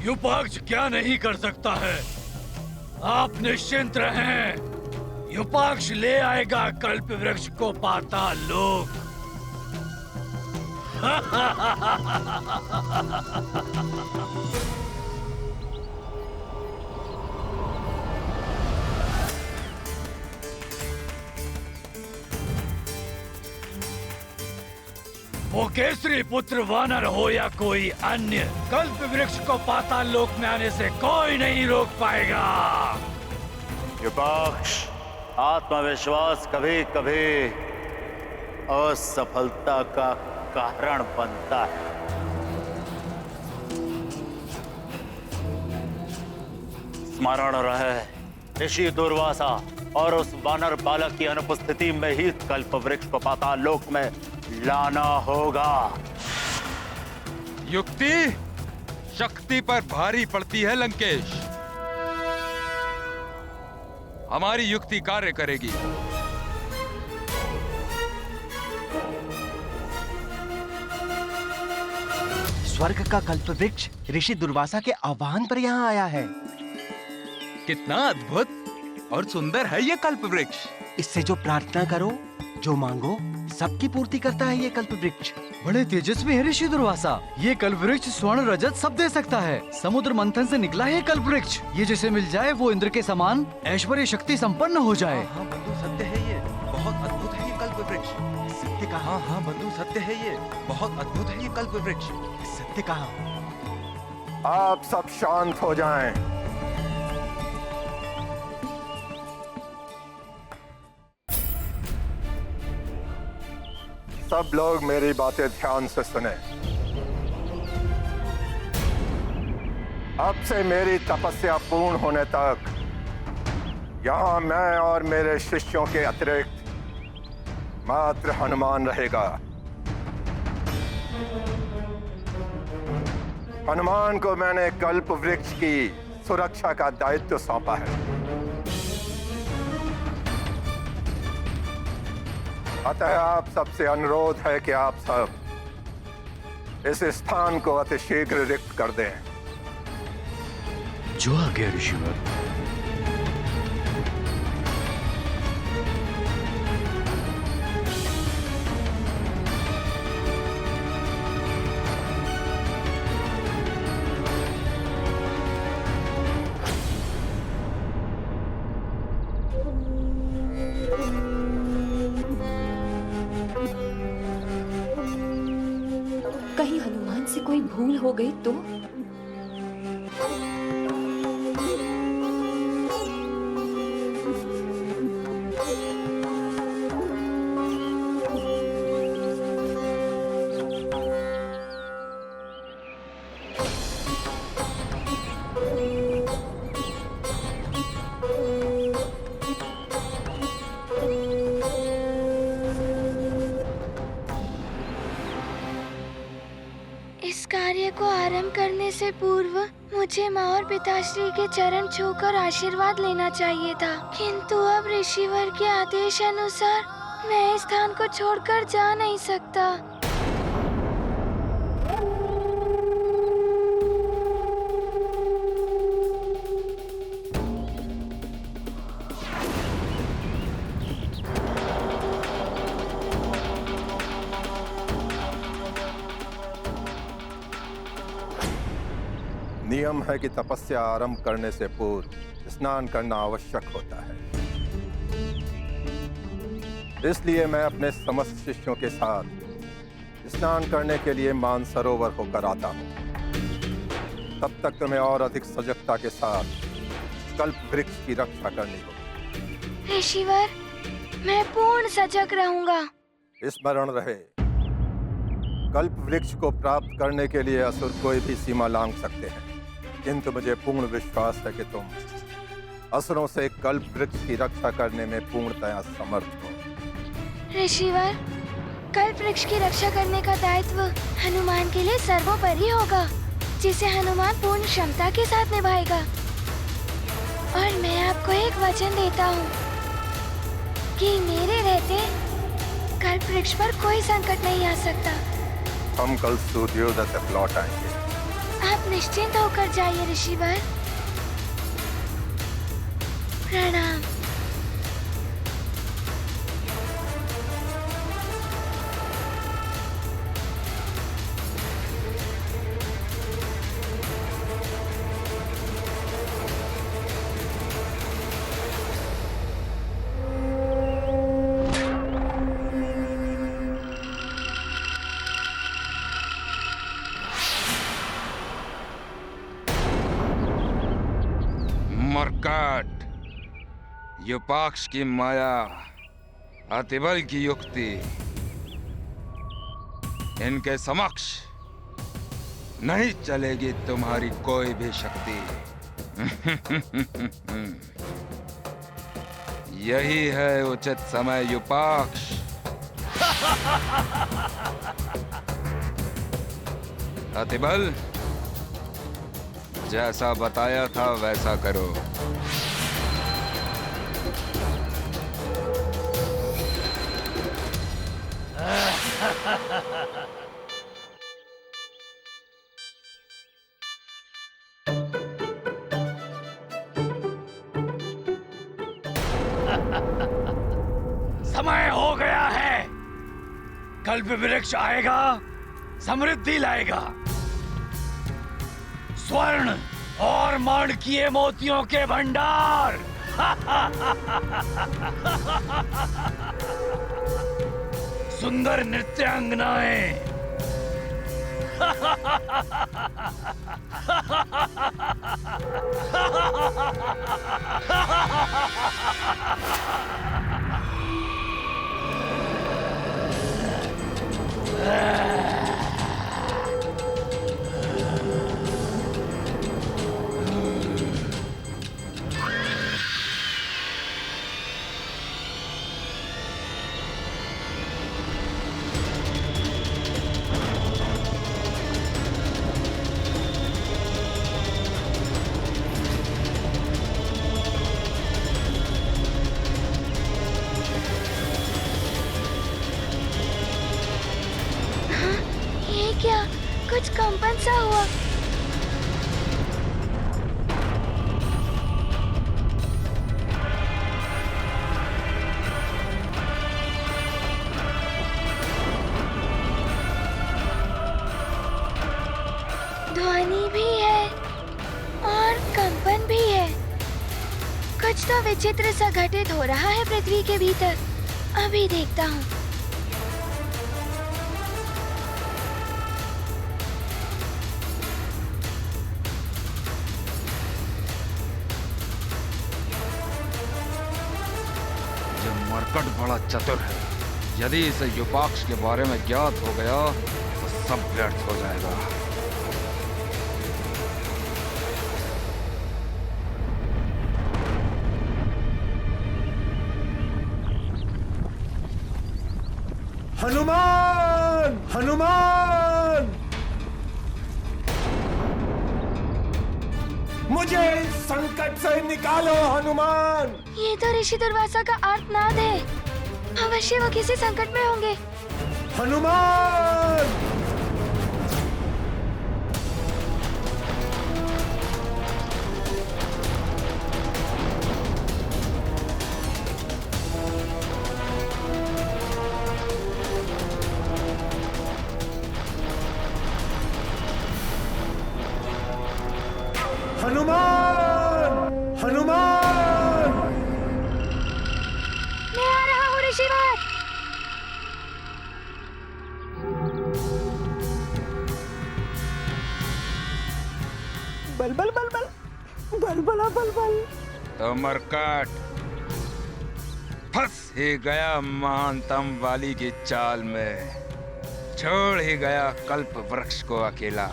युपाक्ष क्या नहीं कर सकता है। आप निश्चिंत रहें, युपाक्ष ले आएगा कल्प वृक्ष को पाताल लोक। वो केसरी पुत्र वानर हो या कोई अन्य, कल्प वृक्ष को पाताल लोक में आने से कोई नहीं रोक पाएगा। युपाक्ष, आत्मविश्वास कभी कभी असफलता का कारण बनता है। स्मरण रहे, ऋषि दुर्वासा और उस वानर बालक की अनुपस्थिति में ही कल्प वृक्ष को पाताल लोक में लाना होगा। युक्ति शक्ति पर भारी पड़ती है लंकेश। हमारी युक्ति कार्य करेगी। स्वर्ग का कल्प वृक्ष ऋषि दुर्वासा के आह्वान पर यहाँ आया है। कितना अद्भुत और सुंदर है ये कल्प वृक्ष। इससे जो प्रार्थना करो, जो मांगो, सबकी पूर्ति करता है ये कल्प वृक्ष। बड़े तेजस्वी है ऋषि दुर्वासा। ये कल्प वृक्ष स्वर्ण रजत सब दे सकता है। समुद्र मंथन से निकला है ये कल्प वृक्ष। ये जिसे मिल जाए वो इंद्र के समान ऐश्वर्य शक्ति संपन्न हो जाए। हाँ बंधु, सत्य है ये, बहुत अद्भुत है ये कल्प वृक्ष। सत्य कहा? हाँ बंधु, सत्य है ये, बहुत अद्भुत है ये कल्प वृक्ष। सत्य कहा? आप सब शांत हो जाएं। सब लोग मेरी बातें ध्यान से सुने। अब से मेरी तपस्या पूर्ण होने तक यहां मैं और मेरे शिष्यों के अतिरिक्त मात्र हनुमान रहेगा। हनुमान को मैंने कल्प वृक्ष की सुरक्षा का दायित्व सौंपा है। अतः आप सबसे अनुरोध है कि आप सब इस स्थान को अतिशीघ्र रिक्त कर दें। जो आज्ञा ऋषिवर। कहीं हनुमान से कोई भूल हो गई तो? इस कार्य को आरंभ करने से पूर्व मुझे माँ और पिताश्री के चरण छूकर आशीर्वाद लेना चाहिए था, किंतु अब ऋषिवर के आदेश अनुसार मैं इस स्थान को छोड़कर जा नहीं सकता। नियम है कि तपस्या आरंभ करने से पूर्व स्नान करना आवश्यक होता है। इसलिए मैं अपने समस्त शिष्यों के साथ स्नान करने के लिए मानसरोवर होकर आता हूँ। तब तक तुम्हें और अधिक सजगता के साथ कल्प वृक्ष की रक्षा करनी होगी। ऋषिवर, मैं पूर्ण सजग रहूंगा। स्मरण रहे, कल्प वृक्ष को प्राप्त करने के लिए असुर कोई भी सीमा लांघ सकते हैं, किंतु मुझे पूर्ण विश्वास है कि तुम असुरों से कल्प वृक्ष की रक्षा करने में पूर्णतया समर्थ हो। ऋषिवर, कल्प वृक्ष की रक्षा करने का दायित्व हनुमान के लिए सर्वोपरि होगा, जिसे हनुमान पूर्ण क्षमता के साथ निभाएगा। और मैं आपको एक वचन देता हूँ कि मेरे रहते कल्प वृक्ष पर कोई संकट नहीं आ सकता। हम कल सूर्योदय तक लौट आएंगे। आप निश्चिंत होकर जाइए ऋषिवर। प्रणाम। मरकट, युपाक्ष की माया, अतिबल की युक्ति, इनके समक्ष नहीं चलेगी तुम्हारी कोई भी शक्ति। यही है उचित समय युपाक्ष। अतिबल, जैसा बताया था वैसा करो। समय हो गया है। कल्प वृक्ष आएगा, समृद्धि लाएगा, स्वर्ण और माणिक्य मोतियों के भंडार। सुंदर नृत्यांगनाएं। क्या कुछ कंपन सा हुआ? ध्वनि भी है और कंपन भी है। कुछ तो विचित्र सा घटित हो रहा है पृथ्वी के भीतर। अभी देखता हूँ। मरकट बड़ा चतुर है। यदि इसे युपाक्ष के बारे में ज्ञात हो गया तो सब व्यर्थ हो जाएगा। हनुमान! हनुमान! मुझे इस संकट से निकालो हनुमान! ये तो ऋषि दुर्वासा का आर्तनाद है। अवश्य वो किसी संकट में होंगे। हनुमान! हनुमान! हनुमान! मैं आ रहा हूँ ऋषिवर। बल बल बल बल बल बला बल बल। तो मरकट फंस ही गया महानतम वाली की चाल में। छोड़ ही गया कल्प वृक्ष को अकेला।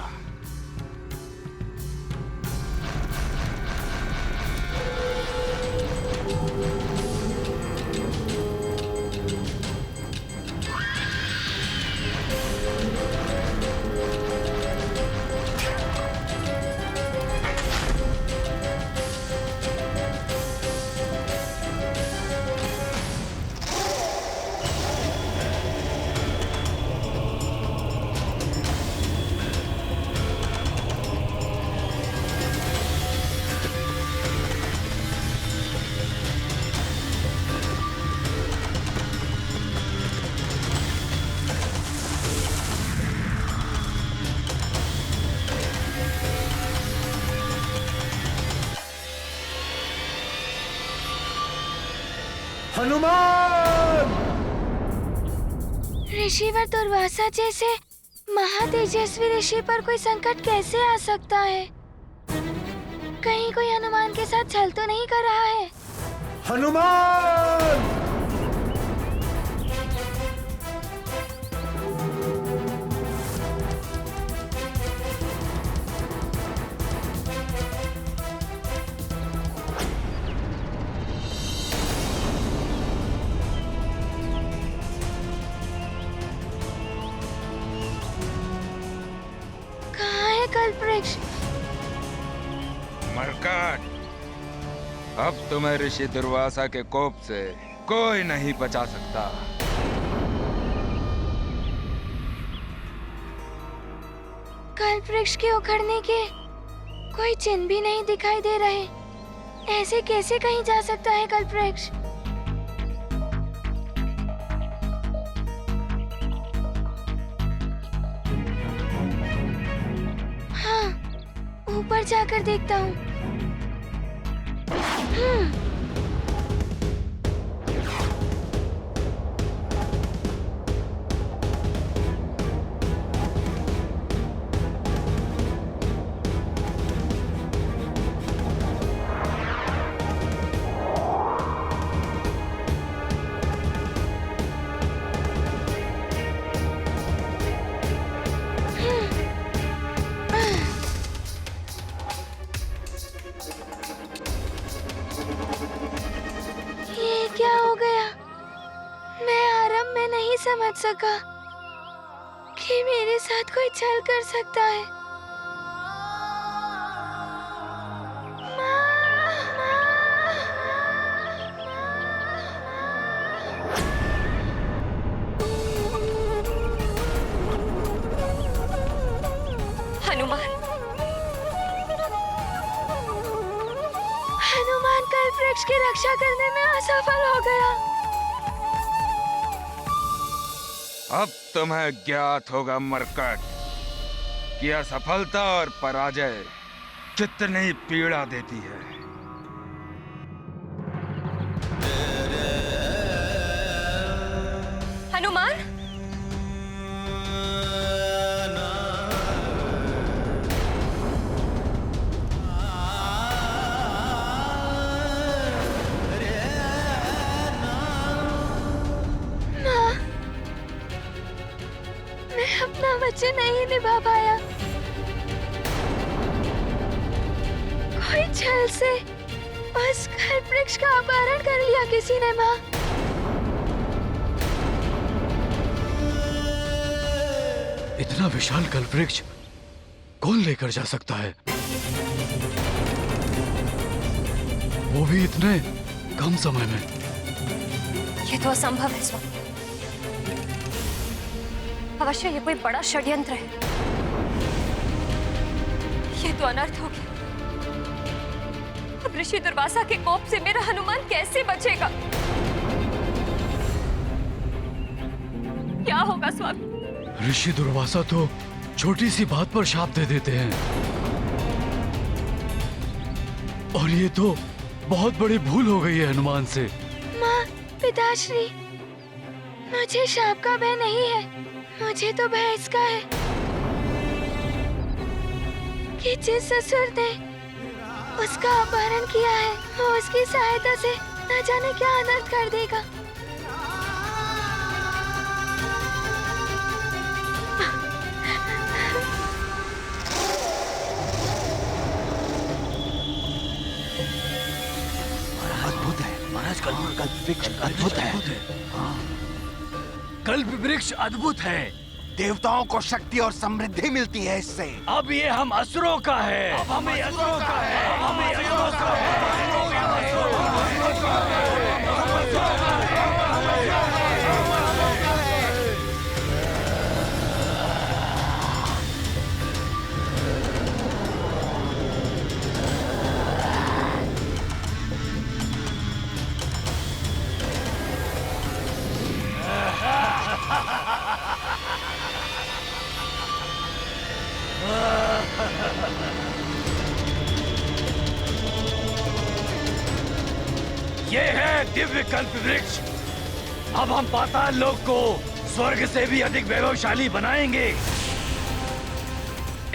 हनुमान! ऋषिवर दुर्वासा जैसे महातेजस्वी ऋषि पर कोई संकट कैसे आ सकता है? कहीं कोई हनुमान के साथ छल तो नहीं कर रहा है? हनुमान! कहाँ है कल्पवृक्ष? मरकट, अब तुम्हें ऋषि दुर्वासा के कोप से कोई नहीं बचा सकता। कल्पवृक्ष के उखड़ने के कोई चिन्ह भी नहीं दिखाई दे रहे। ऐसे कैसे कहीं जा सकता है कल्पवृक्ष? हाँ, ऊपर जाकर देखता हूँ। ये क्या हो गया? मैं आरंभ में नहीं समझ सका कि मेरे साथ कोई छल कर सकता है। हनुमान, हनुमान कल्पवृक्ष की रक्षा करने में असफल हो गया। अब तुम्हें ज्ञात होगा मरकट कि असफलता और पराजय कितनी पीड़ा देती है। हनुमान, माँ, मैं अपना वचन नहीं निभा पाया। कोई छल से उस कल्पवृक्ष का अपहरण कर लिया किसी ने। माँ, इतना विशाल कल्पवृक्ष कौन लेकर जा सकता है? वो भी इतने कम समय में। ये तो असंभव है स्वामी। अवश्य ये कोई बड़ा षड्यंत्र है। ये तो अनर्थ हो गया। अब ऋषि दुर्वासा के कोप से मेरा हनुमान कैसे बचेगा? क्या होगा स्वामी? ऋषि दुर्वासा तो छोटी सी बात पर शाप दे देते हैं, और ये तो बहुत बड़ी भूल हो गई है हनुमान से। माँ, पिताश्री, मुझे शाप का भय नहीं है। मुझे तो भय इसका है कि जिस ससुर ने उसका अपहरण किया है, वो उसकी सहायता से न जाने क्या अनर्थ कर देगा। अद्भुत है महाराज, कल्पवृक्ष अद्भुत है। कल्पवृक्ष अद्भुत है। देवताओं को शक्ति और समृद्धि मिलती है इससे। अब ये हम असुरों का है। अब हमें असुरों का है। अब हमें असुरों का है। ये है है दिव्य कल्प वृक्ष। अब हम पाताल लोक को स्वर्ग से भी अधिक वैभवशाली बनाएंगे।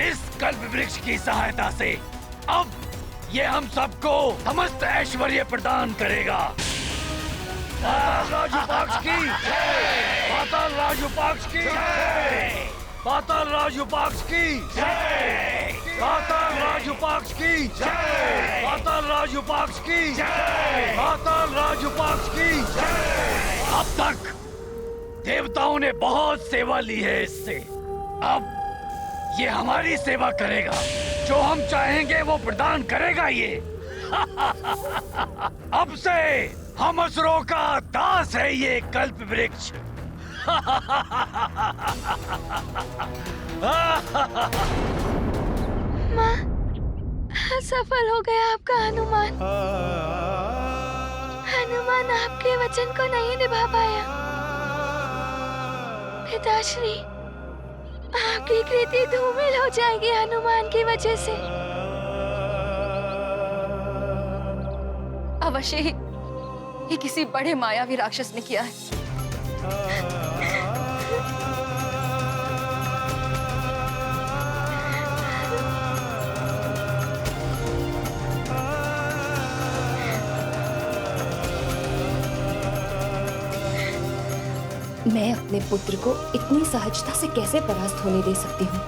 इस कल्प वृक्ष की सहायता से अब ये हम सबको समस्त ऐश्वर्य प्रदान करेगा। पाताल राजूपाक्ष की जय! पाताल राजूपाक्ष की जय! पाताल राजूपाक्ष की जय! पाताल राजूपाक्ष की जय! पाताल राजूपाक्ष की जय! पाताल राजूपाक्ष की जय! अब तक देवताओं ने बहुत सेवा ली है इससे। अब ये हमारी सेवा करेगा। जो हम चाहेंगे वो प्रदान करेगा ये। अब से हम असुरों का दास है ये कल्प वृक्ष। माँ, सफल हो गया आपका हनुमान। हनुमान आपके वचन को नहीं निभा पाया। पिताश्री, आपकी कृति धूमिल हो जाएगी हनुमान की वजह से। अवश्य ही ये किसी बड़े मायावी राक्षस ने किया है। मैं अपने पुत्र को इतनी सहजता से कैसे परास्त होने दे सकती हूँ?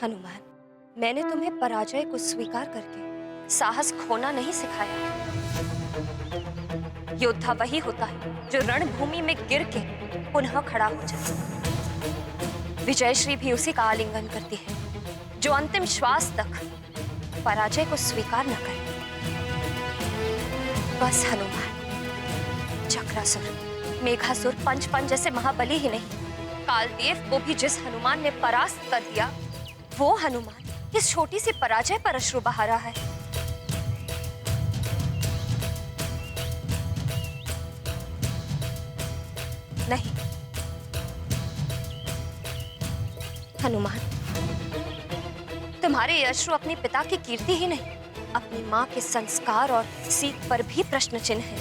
हनुमान, मैंने तुम्हें पराजय को स्वीकार करके साहस खोना नहीं सिखाया। योद्धा वही होता है जो रणभूमि में गिर के पुनः खड़ा हो जाए। विजयश्री भी उसी का आलिंगन करती है जो अंतिम श्वास तक पराजय को स्वीकार न करे। बस हनुमान, चक्रासुर, मेघासुर, पंचपन जैसे महाबली ही नहीं, कालदेव को भी जिस हनुमान ने परास्त कर दिया, वो हनुमान इस छोटी सी पराजय पर अश्रु बहा रहा है। नहीं हनुमान, तुम्हारे ये अश्रु अपने पिता की कीर्ति ही नहीं, अपनी माँ के संस्कार और सीख पर भी प्रश्न चिन्ह है।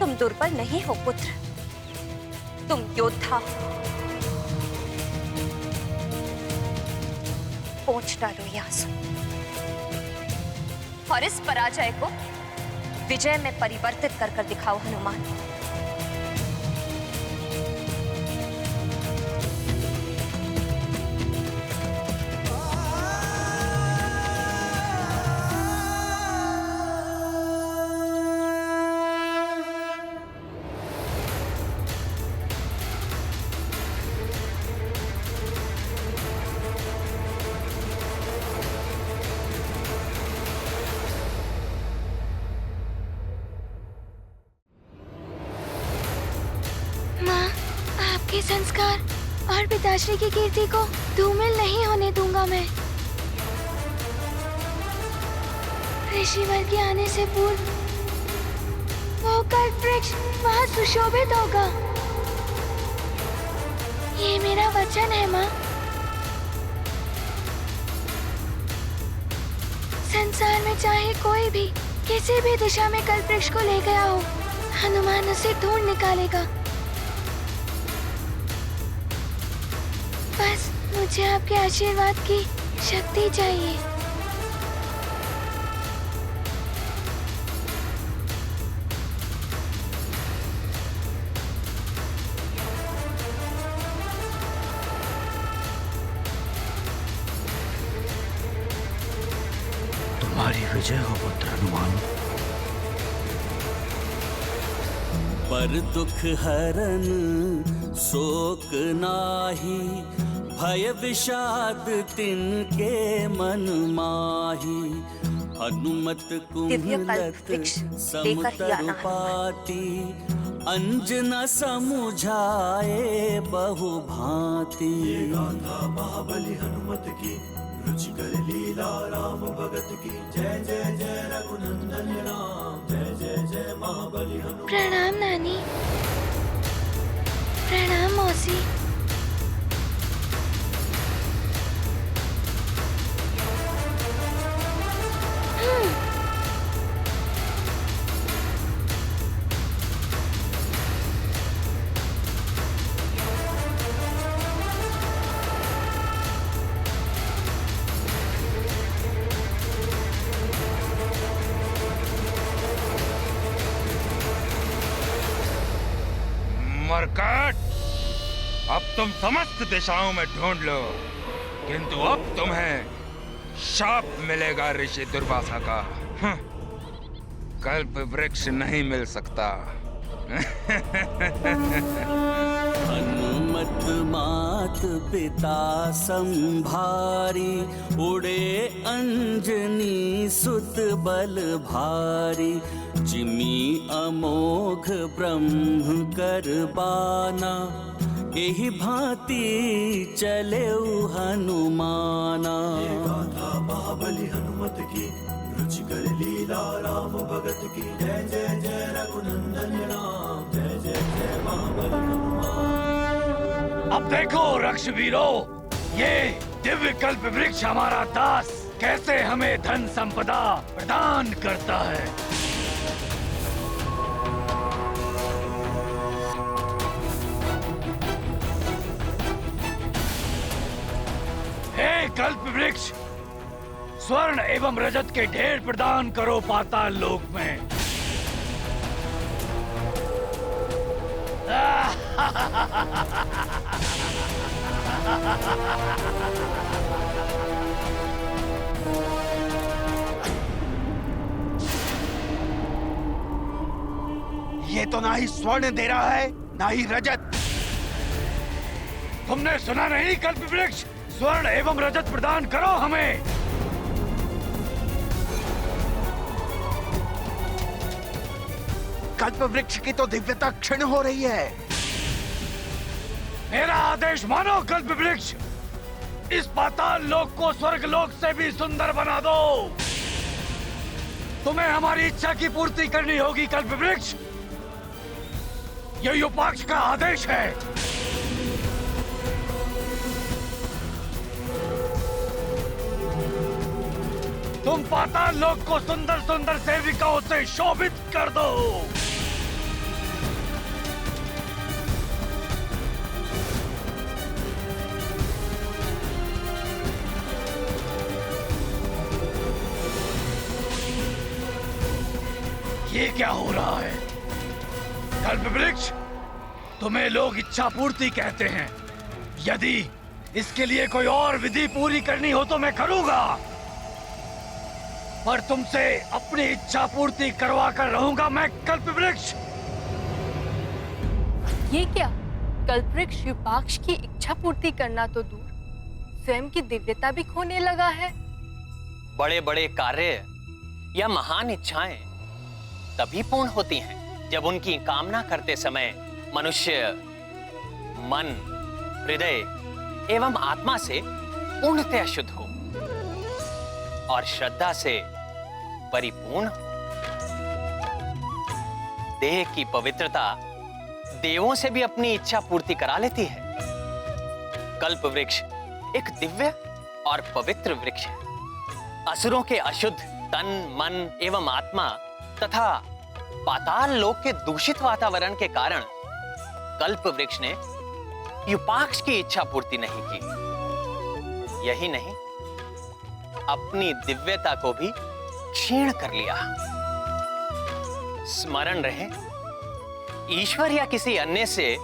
तुम दुर्बल नहीं हो पुत्र, तुम योद्धा हो। पोंछ डालो ये आंसू और इस पराजय को विजय में परिवर्तित कर दिखाओ हनुमान। के संस्कार और पिताश्री की कीर्ति को धूमिल नहीं होने दूंगा मैं। ऋषिवर के आने से पूर्व वो कल्प वृक्ष वहाँ सुशोभित होगा। ये मेरा वचन है माँ। संसार में चाहे कोई भी किसी भी दिशा में कल्प वृक्ष को ले गया हो, हनुमान उसे ढूंढ निकालेगा। बस मुझे आपके आशीर्वाद की शक्ति चाहिए। तुम्हारी विजय हो पुत्र हनुमान। पर दुख हरन शोक नाही, भय विषाद तिनके मन माही। हनुमत कुमलत समुतर पाती, अंजना समुझाए बहु भांति। ये गाथा महाबली हनुमत की, रुचिकर लीला राम भगत की जय जय जय रघुनंदन राम जय जय जय महाबली हनुमान। प्रणाम नानी। प्रणाम मौसी। मरकट, अब तुम समस्त दिशाओं में ढूंढ लो, किंतु अब तुम्हें शाप मिलेगा ऋषि दुर्वासा का। कल्प वृक्ष नहीं मिल सकता। हनुमत मात पिता संभारी, उड़े अंजनी सुत बल भारी। जिमी अमोघ ब्रह्म कर बाना, एहि भांति चले हनुमाना। गाथा महाबली हनुमत की, रुचिकर लीला राम भगत की जय जय जय रघुनंदन राम जय जय जय महाबली हनुमान। अब देखो रक्षवीरो, ये दिव्य कल्प वृक्ष हमारा दास कैसे हमें धन संपदा प्रदान करता है। हे कल्प वृक्ष, स्वर्ण एवं रजत के ढेर प्रदान करो पाताल लोक में। ये तो ना ही स्वर्ण दे रहा है ना ही रजत। तुमने सुना नहीं कल्प वृक्ष, स्वर्ण एवं रजत प्रदान करो हमें। कल्प वृक्ष की तो दिव्यता क्षीण हो रही है। मेरा आदेश मानो कल्प वृक्ष, इस पाताल लोक को स्वर्ग लोक से भी सुंदर बना दो। तुम्हें हमारी इच्छा की पूर्ति करनी होगी कल्प वृक्ष, यह युपाक्ष का आदेश है। तुम पाताल लोक को सुंदर सुंदर सेविकाओं से शोभित कर दो। ये क्या हो रहा है कल्प वृक्ष? तुम्हें लोग इच्छा पूर्ति कहते हैं। यदि इसके लिए कोई और विधि पूरी करनी हो तो मैं करूंगा, पर तुमसे अपनी इच्छा पूर्ति करवा कर रहूंगा मैं कल्प वृक्ष। ये क्या? कल्पवृक्ष युपाक्ष की इच्छा पूर्ति करना तो दूर, स्वयं की दिव्यता भी खोने लगा है। बड़े बड़े कार्य या महान इच्छाएं तभी पूर्ण होती हैं जब उनकी कामना करते समय मनुष्य मन, हृदय एवं आत्मा से पूर्णतः शुद्ध हो और श्रद्धा से परिपूर्ण हो। देह की पवित्रता देवों से भी अपनी इच्छा पूर्ति करा लेती है। कल्प वृक्ष एक दिव्य और पवित्र वृक्ष है। असुरों के अशुद्ध तन, मन एवं आत्मा तथा पाताल लोक के दूषित वातावरण के कारण कल्प वृक्ष ने युपाक्ष की इच्छा पूर्ति नहीं की। यही नहीं, अपनी दिव्यता को भी क्षीण कर लिया। स्मरण रहे, ईश्वर या किसी अन्य से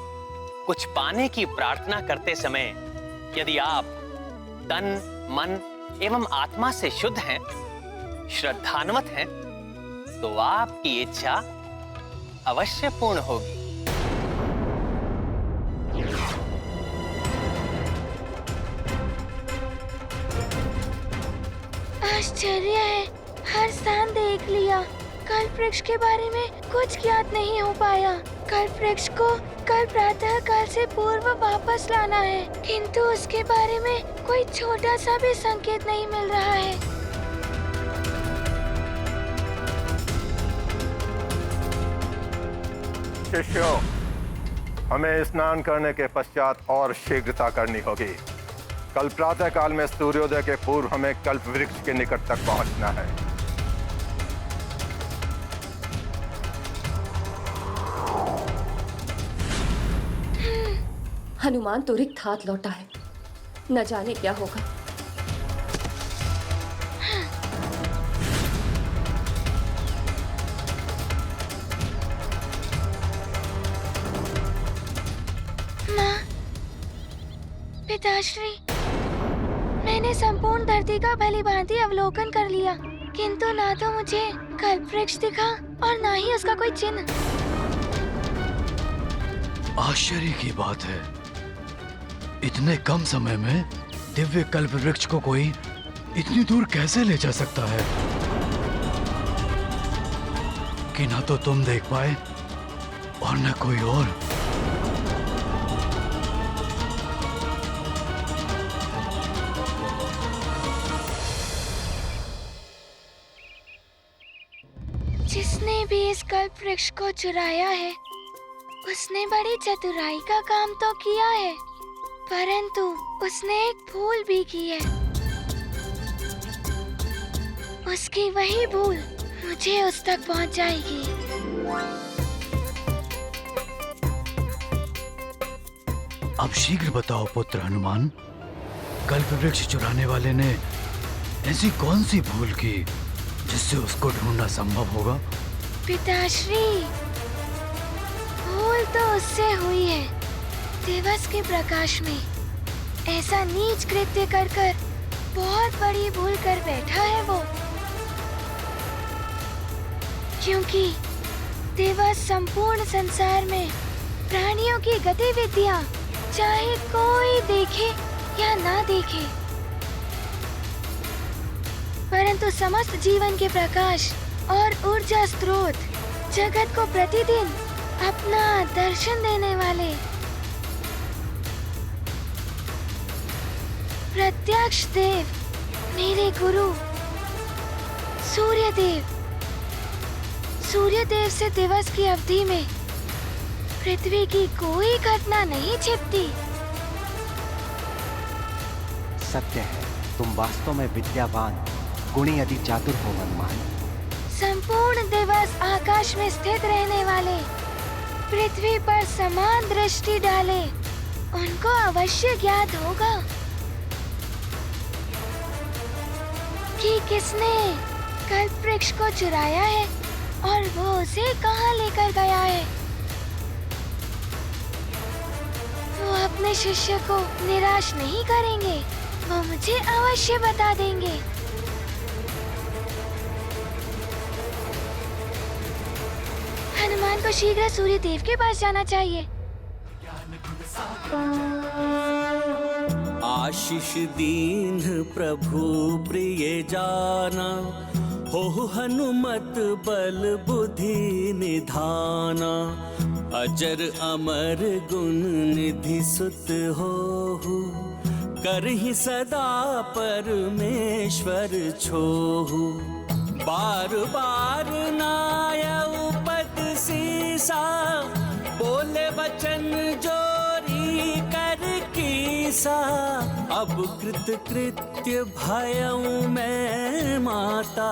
कुछ पाने की प्रार्थना करते समय यदि आप तन, मन एवं आत्मा से शुद्ध हैं, श्रद्धान्वित हैं, तो आपकी इच्छा अवश्य पूर्ण होगी। आश्चर्य है, हर स्थान देख लिया, कल्प वृक्ष के बारे में कुछ ज्ञात नहीं हो पाया। कल्प वृक्ष को कल प्रातः काल से पूर्व वापस लाना है, किंतु उसके बारे में कोई छोटा सा भी संकेत नहीं मिल रहा है। शिष्यों, हमें स्नान करने के पश्चात और शीघ्रता करनी होगी। कल प्रातः काल में सूर्योदय के पूर्व हमें कल्प वृक्ष के निकट तक पहुंचना है। हनुमान तो रिक्त हाथ लौटा है, न जाने क्या होगा। माँ, पिताश्री, मैंने संपूर्ण धरती का भली भांति अवलोकन कर लिया, किंतु ना तो मुझे कल्प वृक्ष दिखा और ना ही उसका कोई चिन्ह। आश्चर्य की बात है, इतने कम समय में दिव्य कल्प वृक्ष को कोई इतनी दूर कैसे ले जा सकता है कि ना तो तुम देख पाए और न कोई और। जिसने भी इस कल्प वृक्ष को चुराया है, उसने बड़ी चतुराई का काम तो किया है, परंतु उसने एक भूल भी की है। उसकी वही भूल मुझे उस तक पहुंच जाएगी। अब शीघ्र बताओ पुत्र हनुमान, कल्प वृक्ष चुराने वाले ने ऐसी कौन सी भूल की जिससे उसको ढूंढना संभव होगा? पिताश्री, भूल तो उससे हुई है। दिवस के प्रकाश में ऐसा नीच कृत्य कर कर बहुत बड़ी भूल कर बैठा है वो, क्योंकि दिवस संपूर्ण संसार में प्राणियों की गतिविधियां चाहे कोई देखे या ना देखे, परंतु समस्त जीवन के प्रकाश और ऊर्जा स्रोत जगत को प्रतिदिन अपना दर्शन देने वाले प्रत्यक्ष देव, मेरे गुरु सूर्यदेव से दिवस की अवधि में पृथ्वी की कोई घटना नहीं छिपती। सत्य है, तुम वास्तव में विद्यावान, गुणी अति चातुर हो हनुमान। संपूर्ण दिवस आकाश में स्थित रहने वाले, पृथ्वी पर समान दृष्टि डाले, उनको अवश्य ज्ञात होगा कि किसने कल्प वृक्ष को चुराया है और वो उसे कहाँ लेकर गया है। वो अपने शिष्य को निराश नहीं करेंगे, वो मुझे अवश्य बता देंगे। हनुमान को शीघ्र सूर्य देव के पास जाना चाहिए। आशीष दीन प्रभु प्रिय जाना, हो हनुमत बल बुद्धि निधाना। अजर अमर गुण निधि सुत हो, करहि सदा परमेश्वर छोहु। बार बार नायउ पद सीसा, बोले वचन जोरी कर कीसा। अब कृत कृत्य भयउ मैं माता,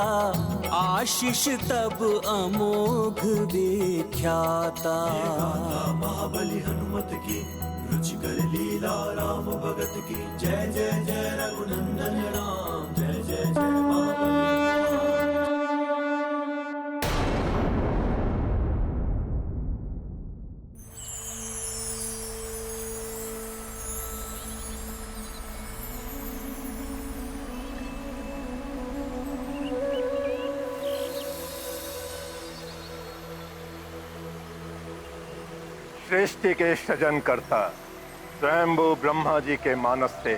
आशीष तब अमोघ विख्याता। महाबली हनुमत की रुचिकर लीला, राम भगत की जय जय जय रघुनंदन राम, जय जय जय महाबली। सृष्टि के सृजन करता स्वयंभू ब्रह्मा जी के मानस से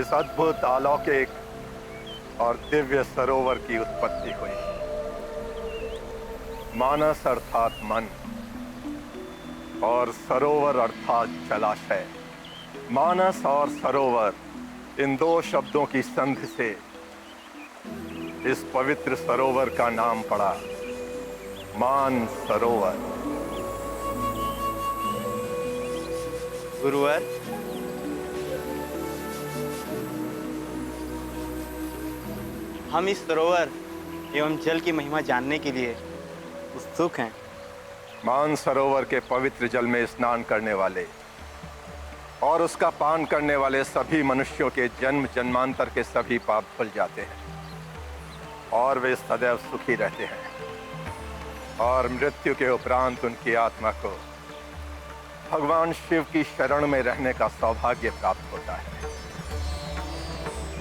इस अद्भुत अलौकिक और दिव्य सरोवर की उत्पत्ति हुई। मानस अर्थात मन, और सरोवर अर्थात जलाशय। मानस और सरोवर, इन दो शब्दों की संधि से इस पवित्र सरोवर का नाम पड़ा मान सरोवर। गुरुवर, हम इस सरोवर एवं जल की महिमा जानने के लिए उत्सुक हैं। मान सरोवर के पवित्र जल में स्नान करने वाले और उसका पान करने वाले सभी मनुष्यों के जन्म जन्मांतर के सभी पाप धुल जाते हैं और वे सदैव सुखी रहते हैं और मृत्यु के उपरांत उनकी आत्मा को भगवान शिव की शरण में रहने का सौभाग्य प्राप्त होता है।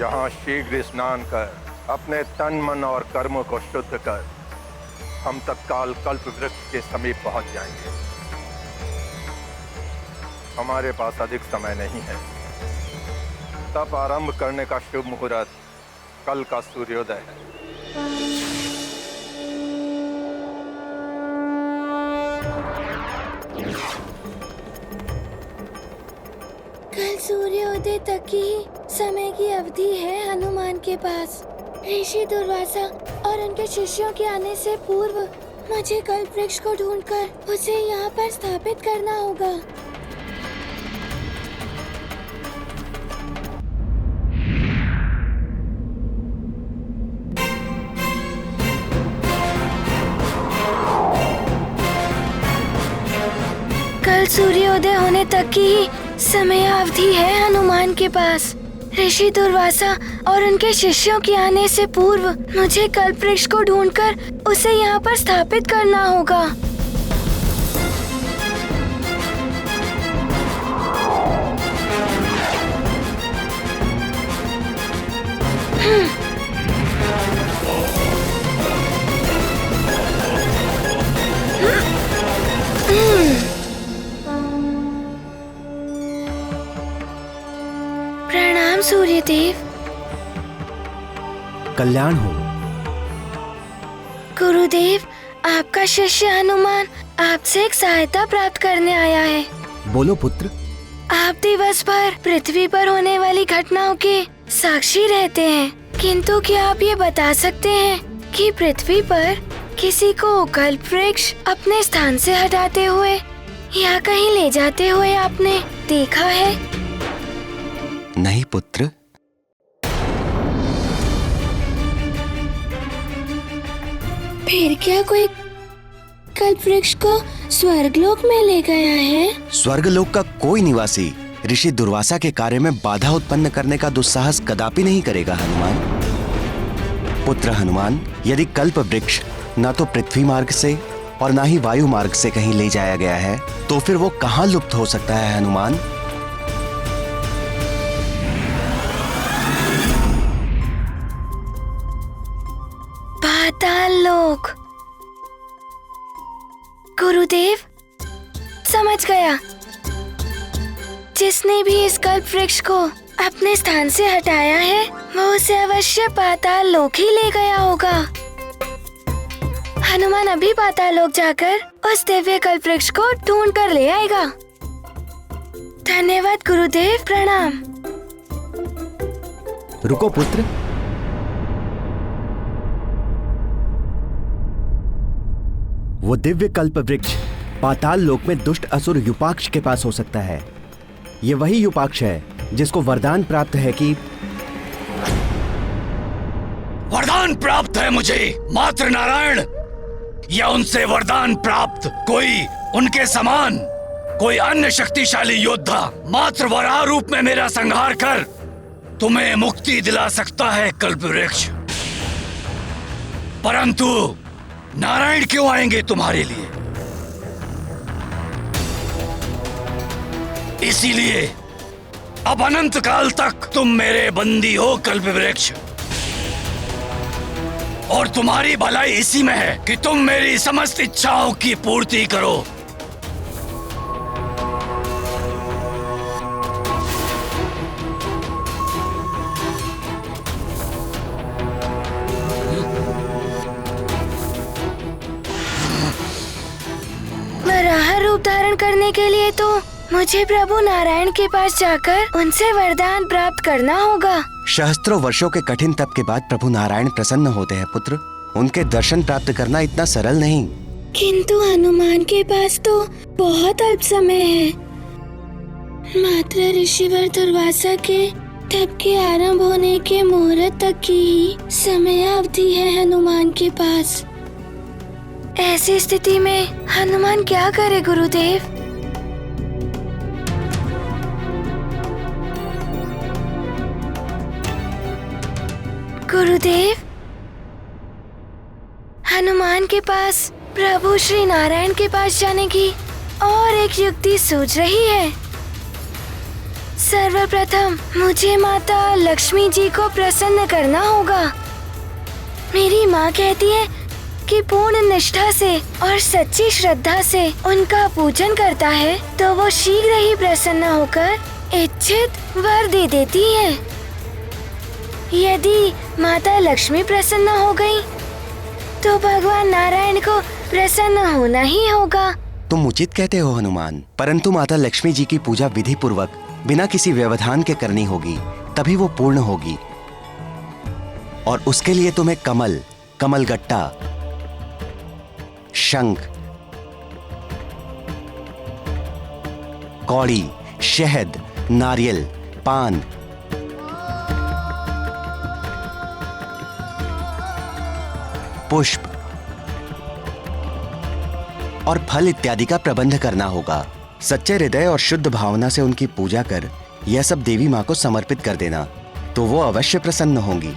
यहाँ शीघ्र स्नान कर अपने तन मन और कर्मों को शुद्ध कर हम तत्काल कल्प वृक्ष के समीप पहुंच जाएंगे। हमारे पास अधिक समय नहीं है। तप आरंभ करने का शुभ मुहूर्त कल का सूर्योदय है। कल सूर्योदय तक की समय की अवधि है हनुमान के पास। ऋषि दुर्वासा और उनके शिष्यों के आने से पूर्व मुझे कल्प वृक्ष को ढूंढकर उसे यहाँ पर स्थापित करना होगा। कल सूर्योदय होने तक की ही समय अवधि है हनुमान के पास। ऋषि दुर्वासा और उनके शिष्यों के आने से पूर्व मुझे कल्प वृक्ष को ढूंढकर उसे यहाँ पर स्थापित करना होगा। प्रणाम सूर्यदेव। कल्याण हो। गुरुदेव, आपका शिष्य हनुमान आपसे एक सहायता प्राप्त करने आया है। बोलो पुत्र। आप दिवस भर पृथ्वी पर होने वाली घटनाओं के साक्षी रहते हैं, किंतु क्या आप ये बता सकते हैं कि पृथ्वी पर किसी को कल्प वृक्ष अपने स्थान से हटाते हुए या कहीं ले जाते हुए आपने देखा है? नहीं पुत्र। फिर क्या कोई कल्प वृक्ष को स्वर्गलोक में ले गया है? स्वर्गलोक का कोई निवासी ऋषि दुर्वासा के कार्य में बाधा उत्पन्न करने का दुस्साहस कदापि नहीं करेगा हनुमान। पुत्र हनुमान, यदि कल्प वृक्ष न तो पृथ्वी मार्ग से और न ही वायु मार्ग से कहीं ले जाया गया है, तो फिर वो कहाँ लुप्त हो सकता है हनुमान? पाताल लोक। गुरुदेव, समझ गया। जिसने भी इस कल्प वृक्ष को अपने स्थान से हटाया है वो उसे अवश्य पाताल लोक ही ले गया होगा। हनुमान अभी पाताल लोक जाकर उस दिव्य कल्प वृक्ष को ढूंढ कर ले आएगा। धन्यवाद गुरुदेव, प्रणाम। रुको पुत्र। वो दिव्य कल्प वृक्ष पाताल लोक में दुष्ट असुर युपाक्ष के पास हो सकता है। ये वही युपाक्ष है जिसको वरदान प्राप्त है कि वरदान प्राप्त है मुझे मात्र नारायण या उनसे वरदान प्राप्त कोई उनके समान कोई अन्य शक्तिशाली योद्धा मात्र वराह रूप में मेरा संहार कर तुम्हें मुक्ति दिला सकता है कल्प वृक्ष। परंतु नारायण क्यों आएंगे तुम्हारे लिए? इसीलिए अब अनंत काल तक तुम मेरे बंदी हो कल्प वृक्ष, और तुम्हारी भलाई इसी में है कि तुम मेरी समस्त इच्छाओं की पूर्ति करो। वराह रूप धारण करने के लिए तो मुझे प्रभु नारायण के पास जाकर उनसे वरदान प्राप्त करना होगा। सहस्त्रों वर्षों के कठिन तप के बाद प्रभु नारायण प्रसन्न होते हैं पुत्र। उनके दर्शन प्राप्त करना इतना सरल नहीं। किंतु हनुमान के पास तो बहुत अल्प समय है। मात्र ऋषिवर दुर्वासा के तप के आरंभ होने के मुहूर्त तक की ही समय अवधि है हनुमान के पास। ऐसी स्थिति में हनुमान क्या करे गुरुदेव? गुरुदेव, हनुमान के पास प्रभु श्री नारायण के पास जाने की और एक युक्ति सूझ रही है। सर्वप्रथम मुझे माता लक्ष्मी जी को प्रसन्न करना होगा। मेरी माँ कहती है कि पूर्ण निष्ठा से और सच्ची श्रद्धा से उनका पूजन करता है तो वो शीघ्र ही प्रसन्न होकर इच्छित वर दे देती है। यदि माता लक्ष्मी प्रसन्न हो गई तो भगवान नारायण को प्रसन्न होना ही होगा। तुम उचित कहते हो हनुमान, परंतु माता लक्ष्मी जी की पूजा विधि पूर्वक बिना किसी व्यवधान के करनी होगी, तभी वो पूर्ण होगी। और उसके लिए तुम्हें कमल, कमलगट्टा, शंख, कौड़ी, शहद, नारियल, पान, पुष्प और फल इत्यादि का प्रबंध करना होगा। सच्चे हृदय और शुद्ध भावना से उनकी पूजा कर यह सब देवी माँ को समर्पित कर देना, तो वो अवश्य प्रसन्न होंगी।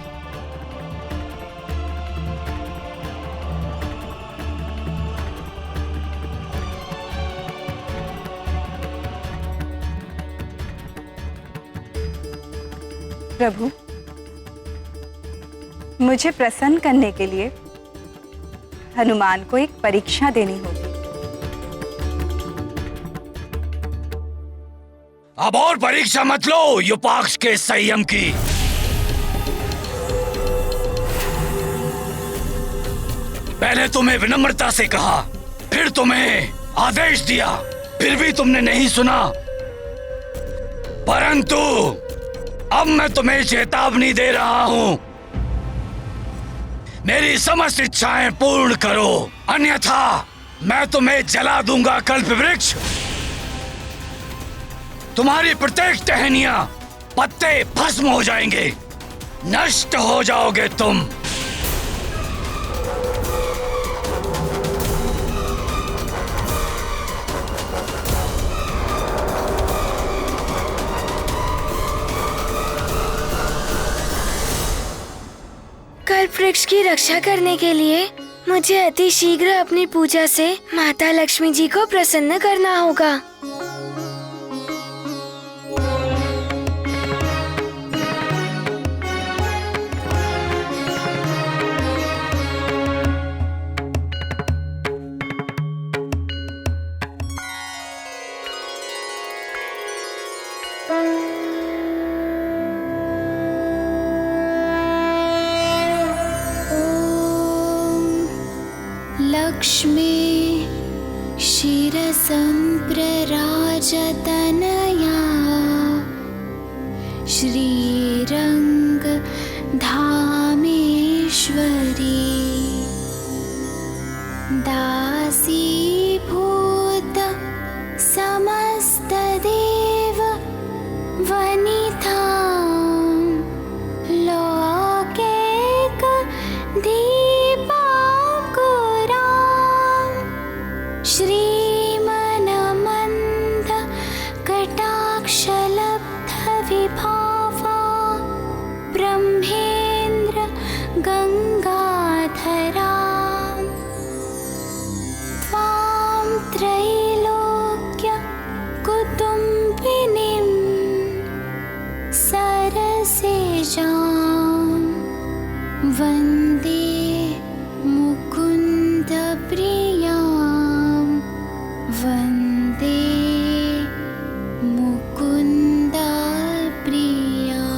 प्रभु, मुझे प्रसन्न करने के लिए हनुमान को एक परीक्षा देनी होगी। अब और परीक्षा मत लो युपाक्ष के संयम की। पहले तुम्हें विनम्रता से कहा, फिर तुम्हें आदेश दिया, फिर भी तुमने नहीं सुना। परंतु अब मैं तुम्हें चेतावनी दे रहा हूं, मेरी समस्त इच्छाएं पूर्ण करो, अन्यथा मैं तुम्हें जला दूंगा कल्प वृक्ष। तुम्हारी प्रत्येक टहनियां, पत्ते भस्म हो जाएंगे, नष्ट हो जाओगे तुम। कल्प वृक्ष की रक्षा करने के लिए मुझे अति शीघ्र अपनी पूजा से माता लक्ष्मी जी को प्रसन्न करना होगा। लक्ष्मी शिरसंप्रराजतनया श्रीरंग धामेश्वरी दासीभूत समस्तदेव वनिता लोकैक दीपांकुरा श्रीमनमन्द कटाक्षलब्ध विभावा ब्रह्मेन्द्र गंगाधरा त्वां त्रैलोक्य कुटुम्बिनीं सरसिजां वन्दे मुकुन्द प्रियां वन्दे मुकुन्द प्रियां।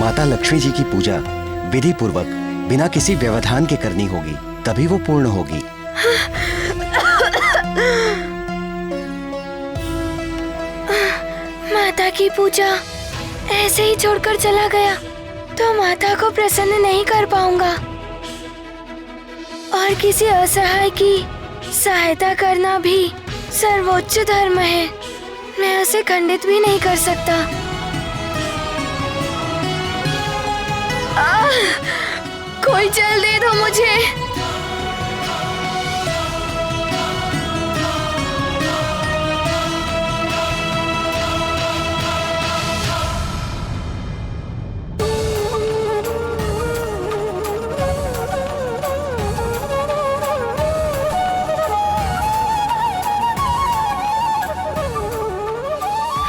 माता लक्ष्मी जी की पूजा विधि पूर्वक बिना किसी व्यवधान के करनी होगी, तभी वो पूर्ण होगी। माता की पूजा ऐसे ही छोड़कर चला गया तो माता को प्रसन्न नहीं कर पाऊंगा, और किसी असहाय की सहायता करना भी सर्वोच्च धर्म है। मैं उसे खंडित भी नहीं कर सकता। कोई जल दे दो मुझे।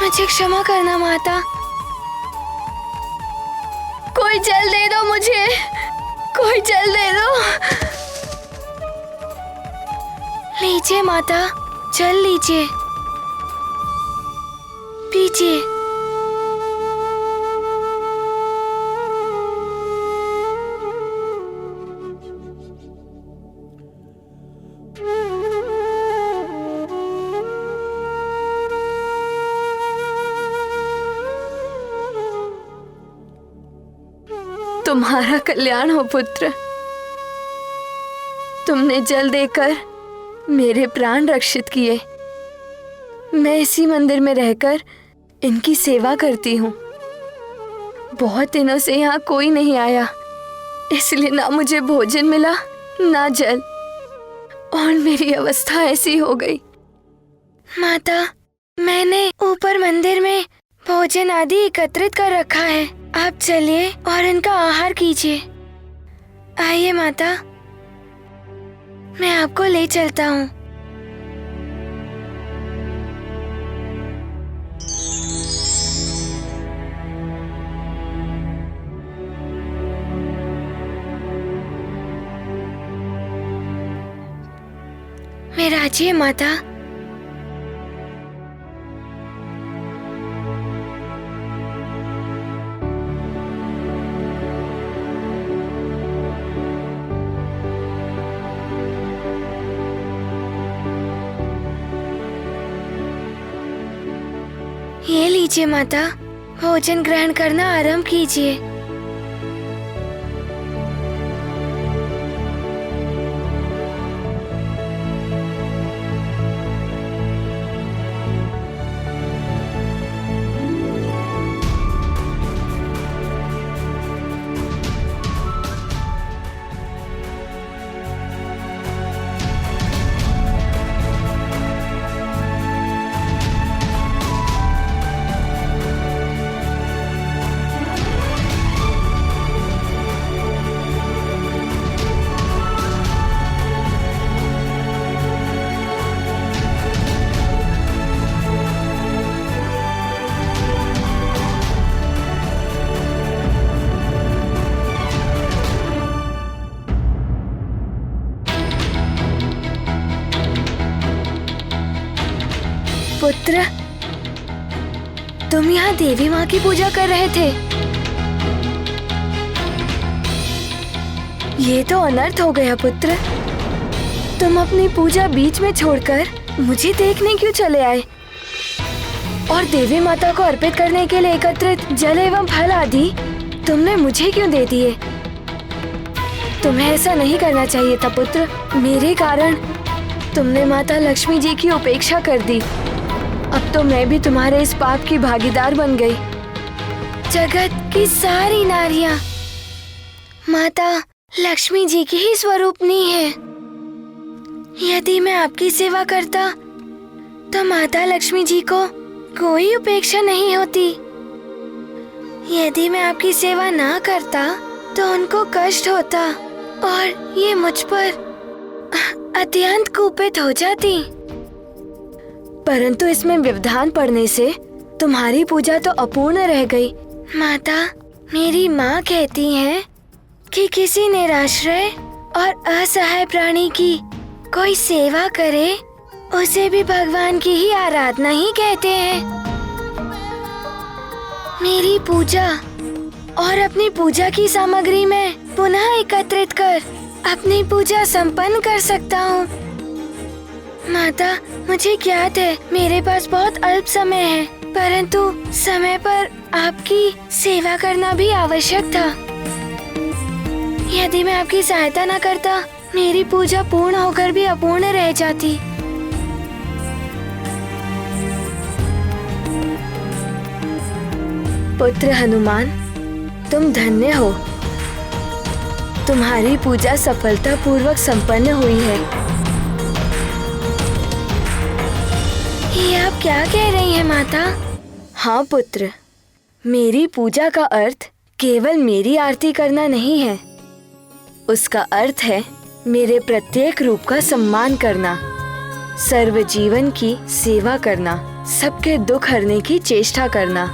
मुझे क्षमा करना माता। कोई जल दे दो मुझे, कोई जल दे दो। लीजिए माता, जल लीजिए, पीजिए। तुम्हारा कल्याण हो पुत्र। तुमने जल देकर मेरे प्राण रक्षित किए। मैं इसी मंदिर में रहकर इनकी सेवा करती हूँ। बहुत दिनों से यहाँ कोई नहीं आया, इसलिए ना मुझे भोजन मिला ना जल, और मेरी अवस्था ऐसी हो गई। माता, मैंने ऊपर मंदिर में भोजन आदि एकत्रित कर रखा है। आप चलिए और इनका आहार कीजिए। आइए माता, मैं आपको ले चलता हूँ। विराजिए माता। ये लीजिए माता, भोजन ग्रहण करना आरंभ कीजिए। पुत्र, तुम यहाँ देवी माँ की पूजा कर रहे थे। ये तो अनर्थ हो गया पुत्र। तुम अपनी पूजा बीच में छोड़कर मुझे देखने क्यों चले आए, और देवी माता को अर्पित करने के लिए एकत्रित जल एवं फल आदि तुमने मुझे क्यों दे दिए? तुम्हें ऐसा नहीं करना चाहिए था पुत्र। मेरे कारण तुमने माता लक्ष्मी जी की उपेक्षा कर दी। अब तो मैं भी तुम्हारे इस पाप की भागीदार बन गई। जगत की सारी नारियां माता लक्ष्मी जी की ही स्वरूपनी है। यदि मैं आपकी सेवा करता तो माता लक्ष्मी जी को कोई उपेक्षा नहीं होती। यदि मैं आपकी सेवा ना करता तो उनको कष्ट होता और ये मुझ पर अत्यंत कुपित हो जाती। परंतु इसमें व्यवधान पड़ने से तुम्हारी पूजा तो अपूर्ण रह गई। माता, मेरी माँ कहती हैं कि किसी निराश्रय और असहाय प्राणी की कोई सेवा करे उसे भी भगवान की ही आराधना ही कहते हैं। मेरी पूजा और अपनी पूजा की सामग्री में पुनः एकत्रित कर अपनी पूजा संपन्न कर सकता हूँ। माता, मुझे ज्ञात है मेरे पास बहुत अल्प समय है, परंतु समय पर आपकी सेवा करना भी आवश्यक था। यदि मैं आपकी सहायता न करता, मेरी पूजा पूर्ण होकर भी अपूर्ण रह जाती। पुत्र हनुमान, तुम धन्य हो। तुम्हारी पूजा सफलता पूर्वक संपन्न हुई है। ये आप क्या कह रही हैं माता? हाँ पुत्र, मेरी पूजा का अर्थ केवल मेरी आरती करना नहीं है। उसका अर्थ है मेरे प्रत्येक रूप का सम्मान करना, सर्व जीवन की सेवा करना, सबके दुख हरने की चेष्टा करना।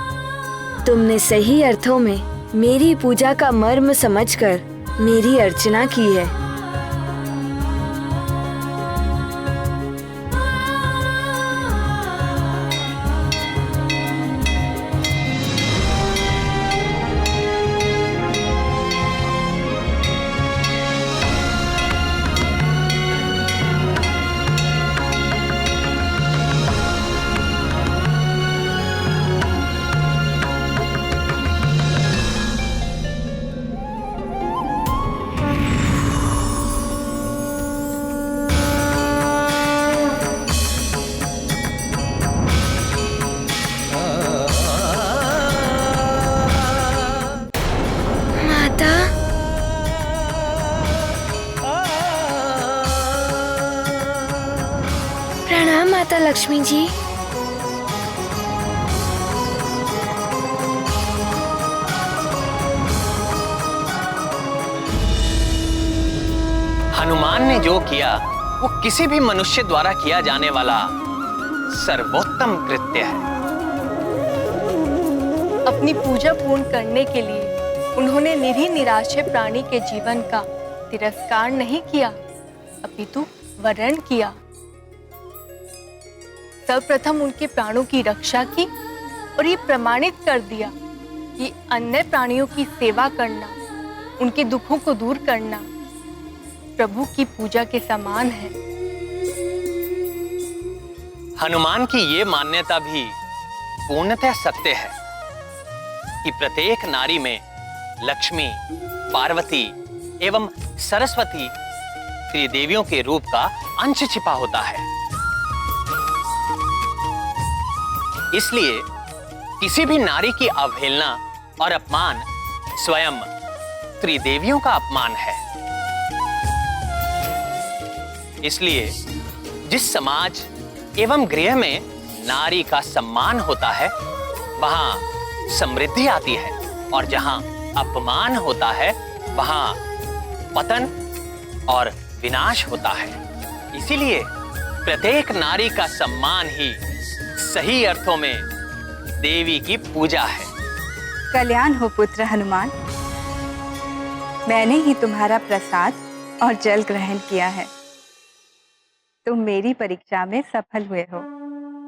तुमने सही अर्थों में मेरी पूजा का मर्म समझकर मेरी अर्चना की है। प्रणाम माता लक्ष्मी जी। हनुमान ने जो किया वो किसी भी मनुष्य द्वारा किया जाने वाला सर्वोत्तम कृत्य है। अपनी पूजा पूर्ण करने के लिए उन्होंने निरी निराश्रय प्राणी के जीवन का तिरस्कार नहीं किया, अपितु वरण किया। सर्वप्रथम उनके प्राणों की रक्षा की और ये प्रमाणित कर दिया कि अन्य प्राणियों की सेवा करना, उनके दुखों को दूर करना प्रभु की पूजा के समान है। हनुमान की ये मान्यता भी पूर्णतः सत्य है कि प्रत्येक नारी में लक्ष्मी, पार्वती एवं सरस्वती त्रिदेवियों के रूप का अंश छिपा होता है। इसलिए किसी भी नारी की अवहेलना और अपमान स्वयं त्रिदेवियों का अपमान है। इसलिए जिस समाज एवं गृह में नारी का सम्मान होता है, वहां समृद्धि आती है, और जहां अपमान होता है वहां पतन और विनाश होता है। इसीलिए प्रत्येक नारी का सम्मान ही सही अर्थों में देवी की पूजा है। कल्याण हो पुत्र हनुमान। मैंने ही तुम्हारा प्रसाद और जल ग्रहण किया है। तुम मेरी परीक्षा में सफल हुए हो।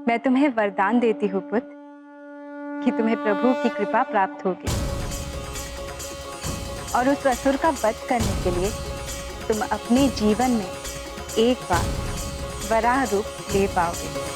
मैं तुम्हें वरदान देती हूँ पुत्र कि तुम्हें प्रभु की कृपा प्राप्त होगी और उस असुर का वध करने के लिए तुम अपने जीवन में एक बार वराह रूप ले पाओगे।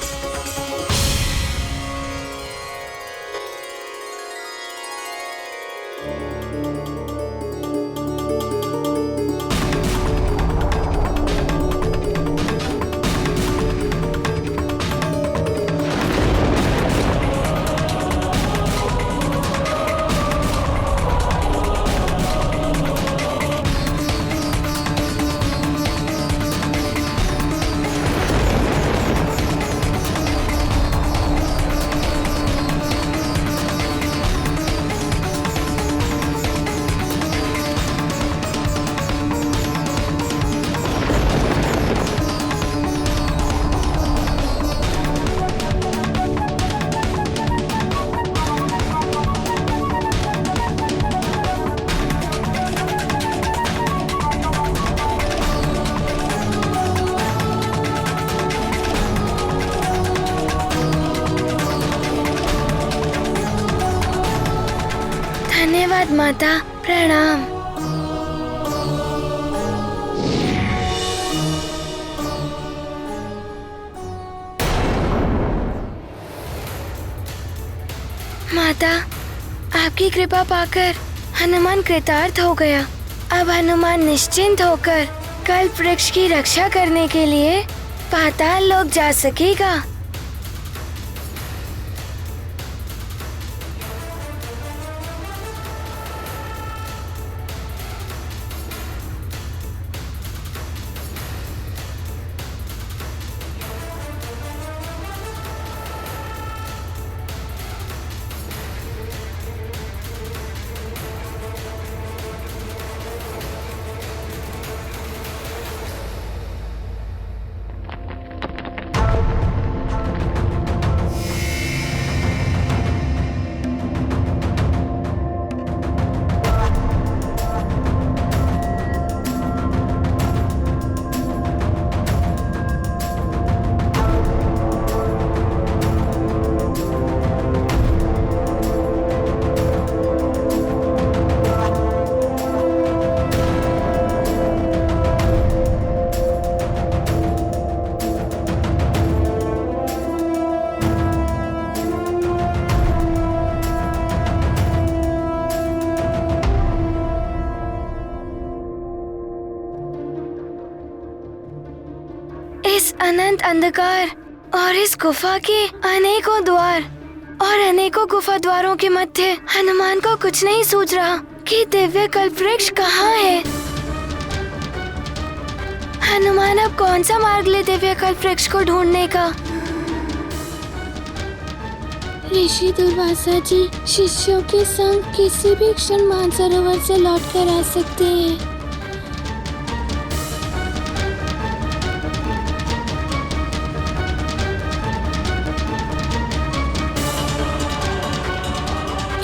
धन्यवाद माता, प्रणाम। माता, आपकी कृपा पाकर हनुमान कृतार्थ हो गया। अब हनुमान निश्चिंत होकर कल्प वृक्ष की रक्षा करने के लिए पाताल लोक जा सकेगा। इस अनंत अंधकार और इस गुफा के अनेकों द्वार और अनेकों गुफा द्वारों के मध्य हनुमान को कुछ नहीं सूझ रहा कि दिव्य कल्प वृक्ष कहाँ है। हनुमान अब कौन सा मार्ग ले दिव्य कल्प वृक्ष को ढूंढने का। ऋषि दुर्वासा जी शिष्यों के संग किसी भी क्षण मानसरोवर से लौट कर आ सकते हैं।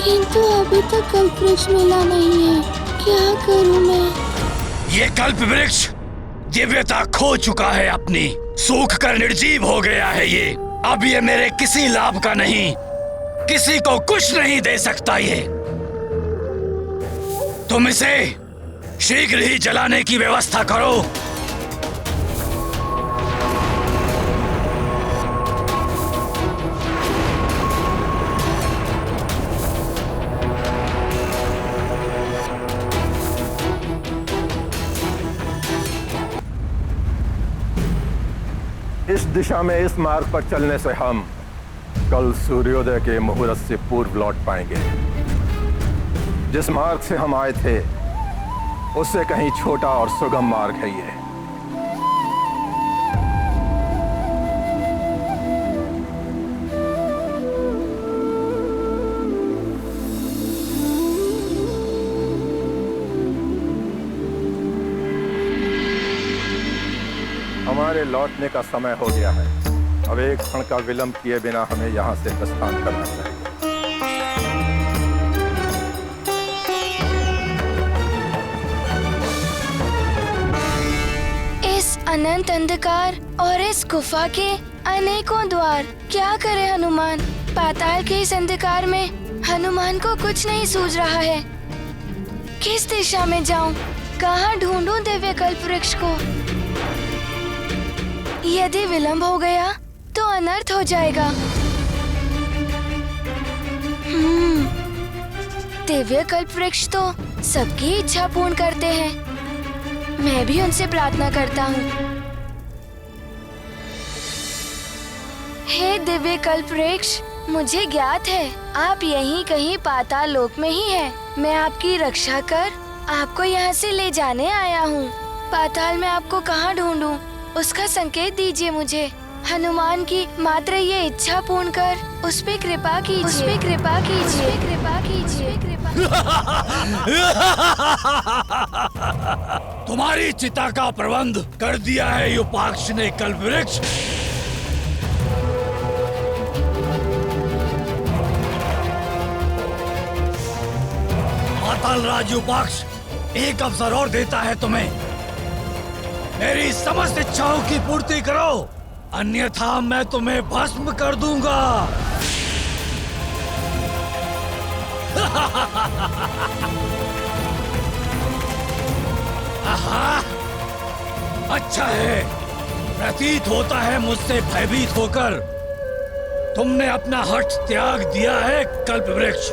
किंतु अभी तक कल्प वृक्ष मिला नहीं है, क्या करूं मैं। ये कल्प वृक्ष दिव्यता खो चुका है अपनी, सूख कर निर्जीव हो गया है ये। अब ये मेरे किसी लाभ का नहीं, किसी को कुछ नहीं दे सकता ये। तुम इसे शीघ्र ही जलाने की व्यवस्था करो। इस दिशा में इस मार्ग पर चलने से हम कल सूर्योदय के मुहूर्त से पूर्व लौट पाएंगे। जिस मार्ग से हम आए थे उससे कहीं छोटा और सुगम मार्ग है ये। हमारे लौटने का समय हो गया है। अब एक क्षण का विलंब किए बिना हमें यहाँ से प्रस्थान करना चाहिए। इस अनंत अंधकार और इस गुफा के अनेकों द्वार, क्या करे हनुमान। पाताल के इस अंधकार में हनुमान को कुछ नहीं सूझ रहा है। किस दिशा में जाऊं, कहाँ ढूंढूं दिव्य कल्प वृक्ष को। यदि विलंब हो गया तो अनर्थ हो जाएगा। दिव्य कल्प वृक्ष तो सबकी इच्छा पूर्ण करते हैं। मैं भी उनसे प्रार्थना करता हूँ। हे दिव्य कल्प वृक्ष, मुझे ज्ञात है आप यहीं कहीं पाताल लोक में ही हैं। मैं आपकी रक्षा कर आपको यहाँ से ले जाने आया हूँ। पाताल में आपको कहाँ ढूंढूं, उसका संकेत दीजिए मुझे। हनुमान की मात्र ये इच्छा पूर्ण कर उस पे कृपा कीजिए, उस पे कृपा कीजिए, कृपा कीजिए, कृपा। तुम्हारी चिता का प्रबंध कर दिया है युपाक्ष ने कल्प वृक्ष। पाताल राज युपाक्ष एक अवसर और देता है तुम्हें। मेरी समस्त इच्छाओं की पूर्ति करो, अन्यथा मैं तुम्हें भस्म कर दूंगा। आहा, अच्छा है, प्रतीत होता है मुझसे भयभीत होकर तुमने अपना हठ त्याग दिया है कल्पवृक्ष।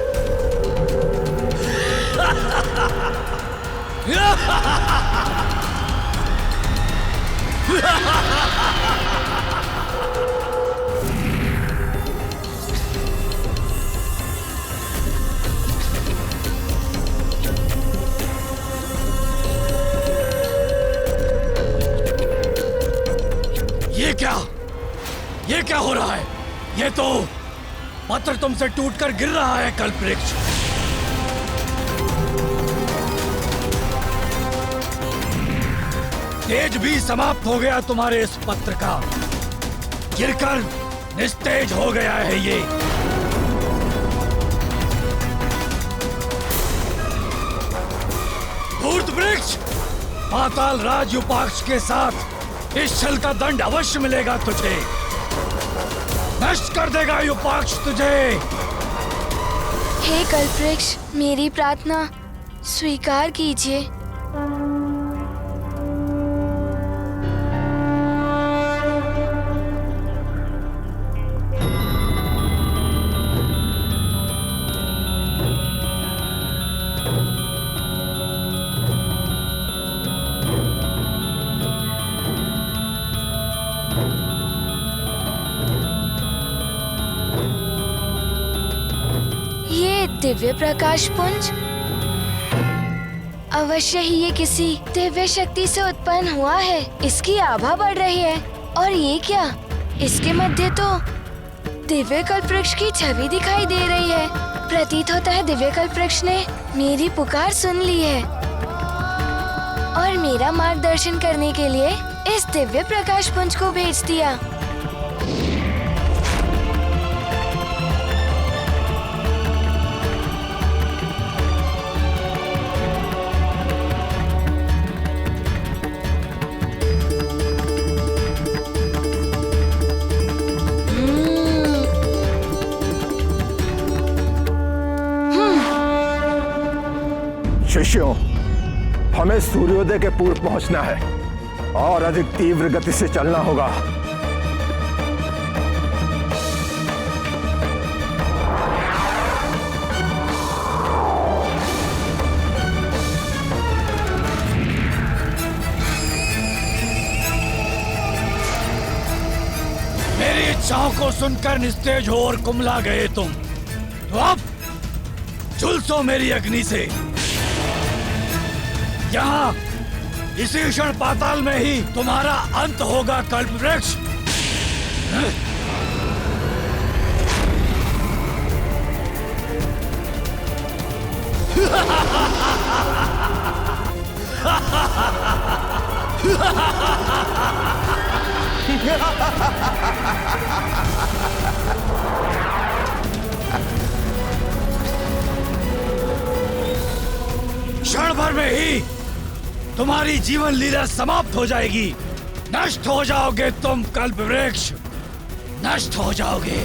ये क्या हो रहा है? ये तो पत्थर तुमसे टूटकर गिर रहा है कल्पवृक्ष। तेज भी समाप्त हो गया तुम्हारे इस पत्र का, गिरकर निस्तेज हो गया है ये। धूर्त वृक्ष, पाताल राज युपाक्ष के साथ इस छल का दंड अवश्य मिलेगा तुझे। नष्ट कर देगा युपाक्ष तुझे। हे कल्पवृक्ष, मेरी प्रार्थना स्वीकार कीजिए। दिव्य प्रकाश पुंज, अवश्य ही ये किसी दिव्य शक्ति से उत्पन्न हुआ है। इसकी आभा बढ़ रही है। और ये क्या, इसके मध्य तो दिव्य कल्पवृक्ष की छवि दिखाई दे रही है। प्रतीत होता है दिव्य कल्पवृक्ष ने मेरी पुकार सुन ली है और मेरा मार्गदर्शन करने के लिए इस दिव्य प्रकाश पुंज को भेज दिया। शिष्यों, हमें सूर्योदय के पूर्व पहुंचना है और अधिक तीव्र गति से चलना होगा। मेरी इच्छाओं को सुनकर निस्तेज हो और कुमला गए तुम, तो अब झुलसो मेरी अग्नि से। यहाँ इसी क्षण पाताल में ही तुम्हारा अंत होगा कल्पवृक्ष। क्षण भर में ही तुम्हारी जीवन लीला समाप्त हो जाएगी। नष्ट हो जाओगे तुम कल्पवृक्ष, नष्ट हो जाओगे।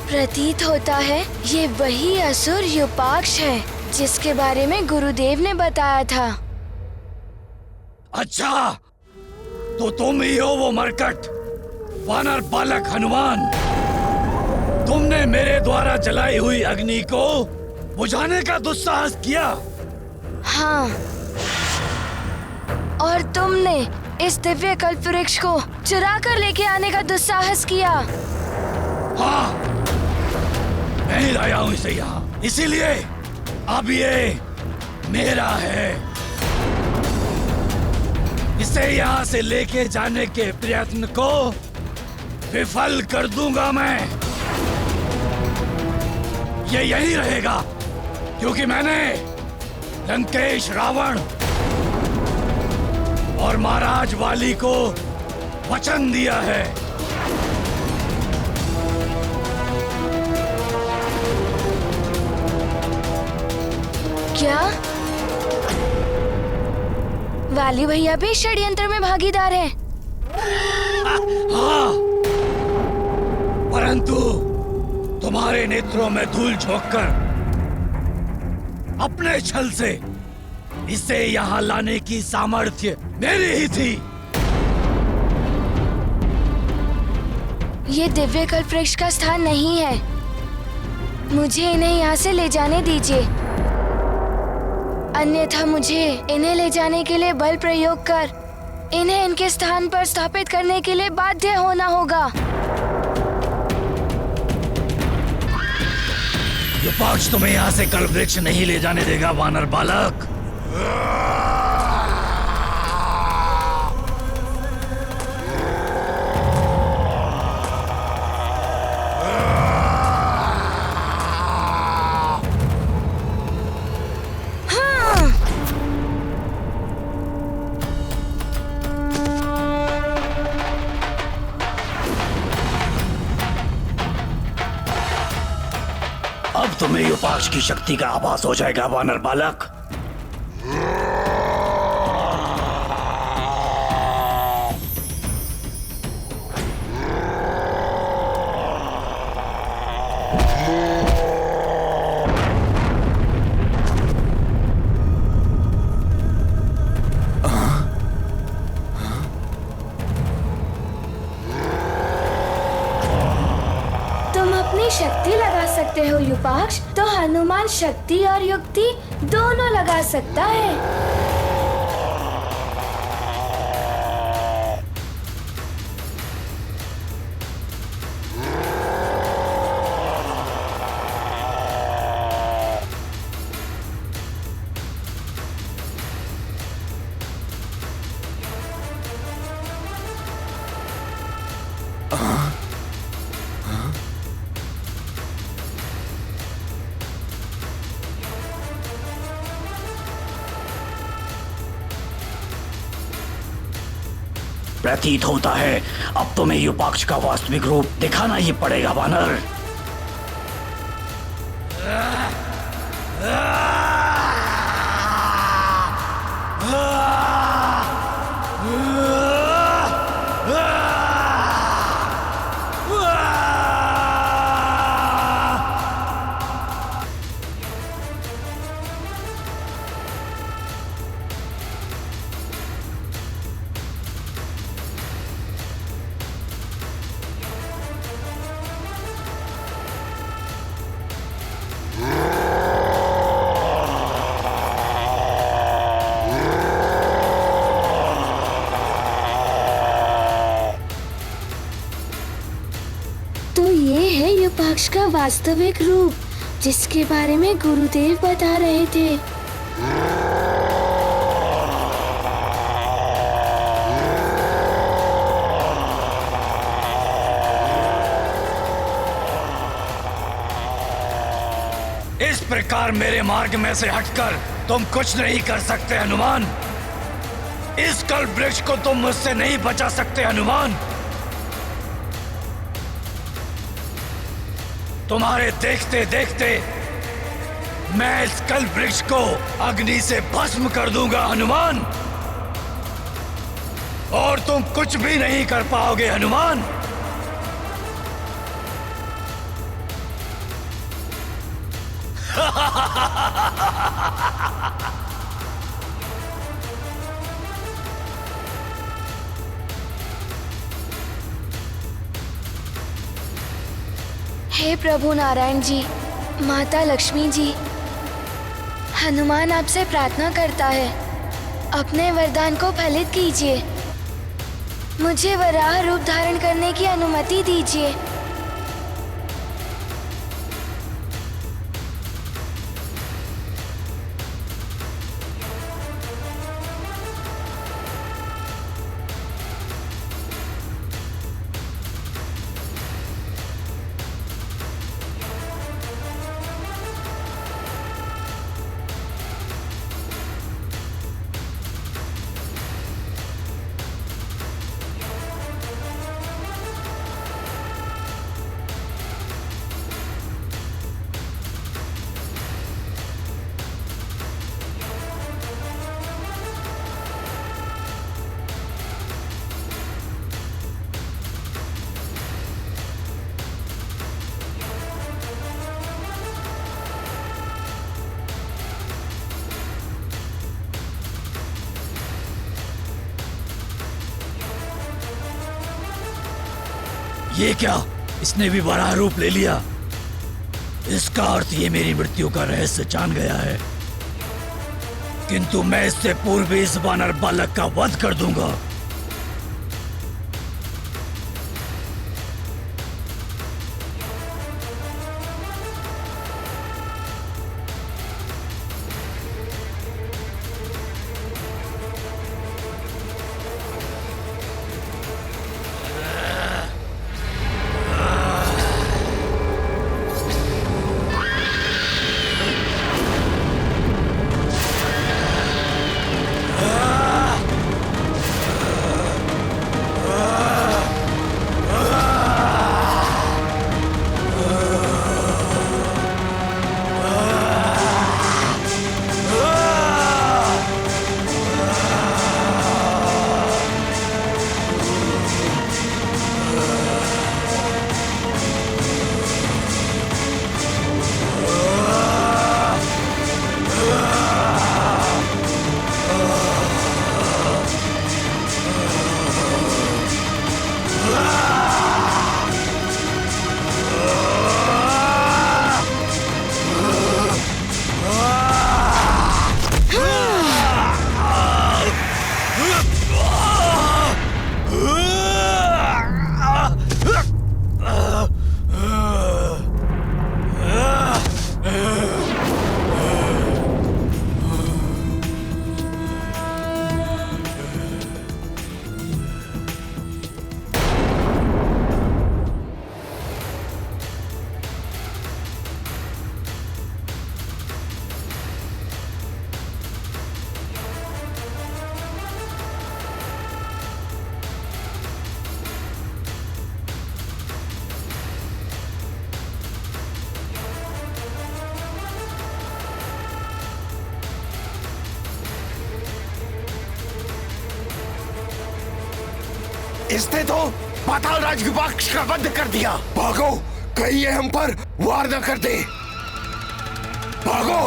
प्रतीत होता है ये वही असुर युपाक्ष है जिसके बारे में गुरुदेव ने बताया था। अच्छा, तो तुम ही हो वो मरकट वानर बालक हनुमान। तुमने मेरे द्वारा जलाई हुई अग्नि को बुझाने का दुस्साहस किया। हाँ, और तुमने इस दिव्य कल्प वृक्ष को चुरा कर लेके आने का दुस्साहस किया। हाँ, मैं ही लाया हूँ इसे यहाँ, इसीलिए अब ये मेरा है। इसे यहाँ से लेके जाने के प्रयत्न को विफल कर दूंगा मैं। ये यही रहेगा क्योंकि मैंने लंकेश, रावण और महाराज वाली को वचन दिया है। क्या वाली भैया भी षड्यंत्र में भागीदार हैं? हाँ, परंतु तुम्हारे नेत्रों में धूल झोंककर अपने छल से इसे यहाँ लाने की सामर्थ्य मेरी ही थी। ये दिव्य कल्प वृक्ष का स्थान नहीं है। मुझे इन्हें यहाँ से ले जाने दीजिए, अन्यथा मुझे इन्हें ले जाने के लिए बल प्रयोग कर इन्हें इनके स्थान पर स्थापित करने के लिए बाध्य होना होगा। युपाक्ष तुम्हें यहाँ से कल्प वृक्ष नहीं ले जाने देगा वानर बालक। अब तुम्हें युपाक्ष की शक्ति का आभास हो जाएगा वानर बालक। शक्ति लगा सकते हो युपाक्ष, तो हनुमान शक्ति और युक्ति दोनों लगा सकता है। प्रतीत होता है अब तुम्हें युपाक्ष का वास्तविक रूप दिखाना ही पड़ेगा वानर। युपाक्ष का वास्तविक रूप, जिसके बारे में गुरुदेव बता रहे थे। इस प्रकार मेरे मार्ग में से हटकर तुम कुछ नहीं कर सकते हनुमान। इस कल्प वृक्ष को तुम मुझसे नहीं बचा सकते हनुमान। तुम्हारे देखते देखते मैं इस कल्प वृक्ष को अग्नि से भस्म कर दूंगा हनुमान, और तुम कुछ भी नहीं कर पाओगे हनुमान। हे प्रभु नारायण जी, माता लक्ष्मी जी, हनुमान आपसे प्रार्थना करता है, अपने वरदान को फलित कीजिए। मुझे वराह रूप धारण करने की अनुमति दीजिए। ये क्या? इसने भी वराह रूप ले लिया। इसका अर्थ ये मेरी मृत्यु का रहस्य जान गया है। किंतु मैं इससे पूर्व इस वानर बालक का वध कर दूंगा। इसने तो पाताल राज के पक्ष का वध कर दिया। भागो, कहीं ये हम पर वार न कर दे। भागो।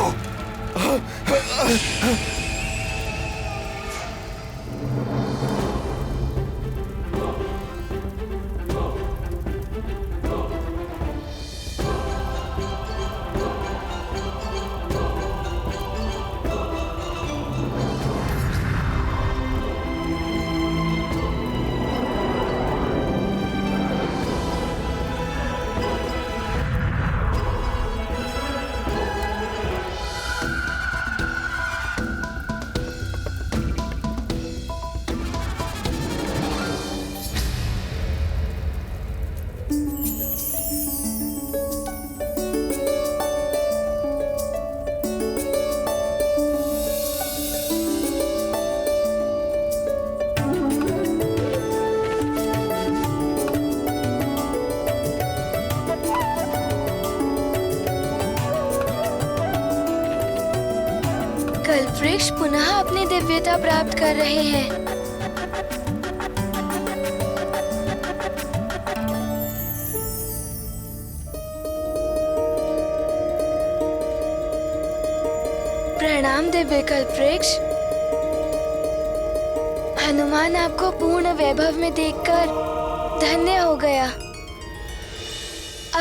कल्पवृक्ष पुनः अपनी दिव्यता प्राप्त कर रहे हैं। प्रणाम दिव्य कल्पवृक्ष। हनुमान आपको पूर्ण वैभव में देखकर धन्य हो गया।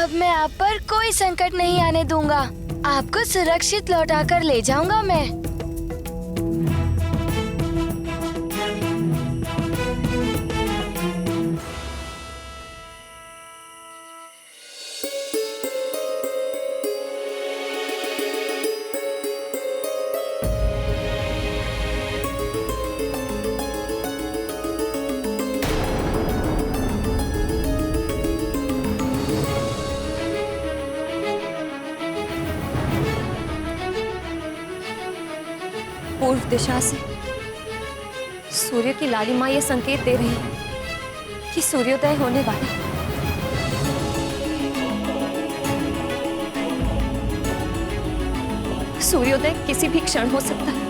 अब मैं आप पर कोई संकट नहीं आने दूंगा। आपको सुरक्षित लौटाकर ले जाऊंगा मैं। दिशा से सूर्य की लालिमा ये संकेत दे रही है कि सूर्योदय होने वाला है। सूर्योदय किसी भी क्षण हो सकता है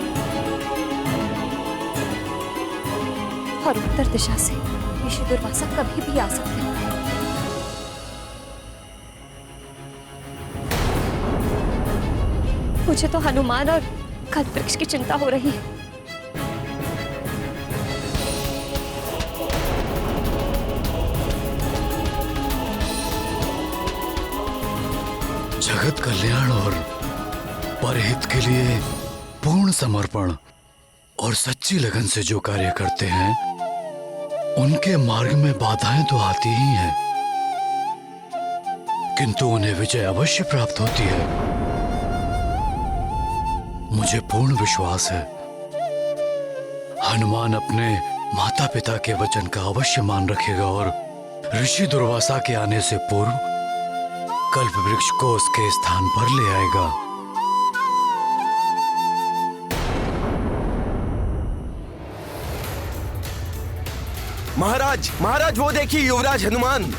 और उत्तर दिशा से ऋषि दुर्वासा कभी भी आ सकते हैं। मुझे तो हनुमान और कल्प वृक्ष की चिंता हो रही है। जगत कल्याण और परहित के लिए पूर्ण समर्पण और सच्ची लगन से जो कार्य करते हैं उनके मार्ग में बाधाएं तो आती ही हैं, किंतु उन्हें विजय अवश्य प्राप्त होती है। मुझे पूर्ण विश्वास है हनुमान अपने माता पिता के वचन का अवश्य मान रखेगा और ऋषि दुर्वासा के आने से पूर्व कल्प वृक्ष को उसके स्थान पर ले आएगा। महाराज, महाराज वो देखिए युवराज हनुमान।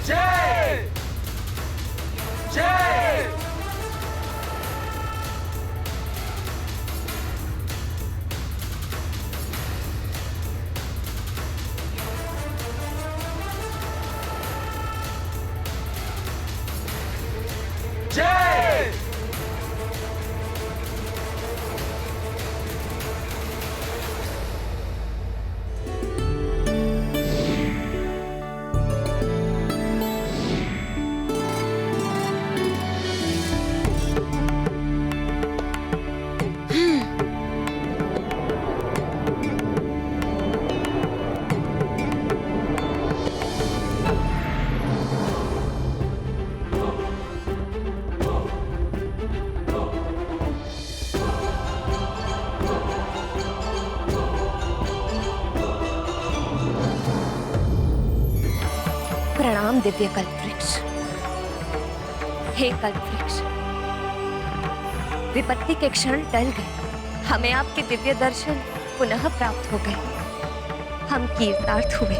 जय जय जय प्रणाम दिव्य कल्प वृक्ष। हे कल्प वृक्ष, विपत्ति के क्षण टल गए, हमें आपके दिव्य दर्शन पुनः प्राप्त हो गए, हम कीर्तार्थ हुए।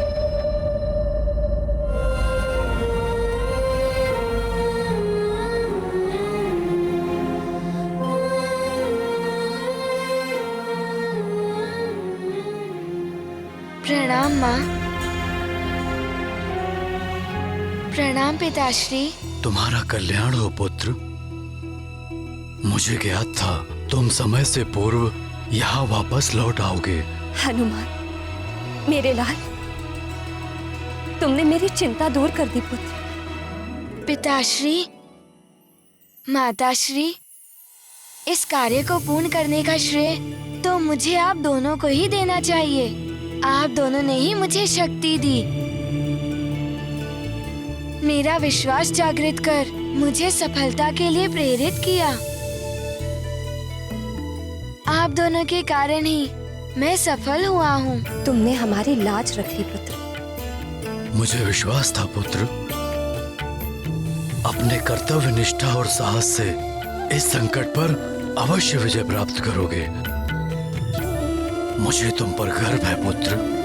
प्रणाम माँ। प्रणाम पिताश्री। तुम्हारा कल्याण हो पुत्र। मुझे ज्ञात था तुम समय से पूर्व यहाँ वापस लौट आओगे। हनुमान, मेरे लाल, तुमने मेरी चिंता दूर कर दी पुत्र। पिताश्री, माताश्री, इस कार्य को पूर्ण करने का श्रेय तो मुझे आप दोनों को ही देना चाहिए। आप दोनों ने ही मुझे शक्ति दी, मेरा विश्वास जागृत कर मुझे सफलता के लिए प्रेरित किया। आप दोनों के कारण ही मैं सफल हुआ हूँ। तुमने हमारी लाज रख ली पुत्र। मुझे विश्वास था पुत्र, अपने कर्तव्य निष्ठा और साहस से इस संकट पर अवश्य विजय प्राप्त करोगे। मुझे तुम पर गर्व है पुत्र।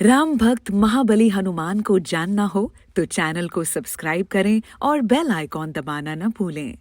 राम भक्त महाबली हनुमान को जानना हो तो चैनल को सब्सक्राइब करें और बेल आइकॉन दबाना न भूलें।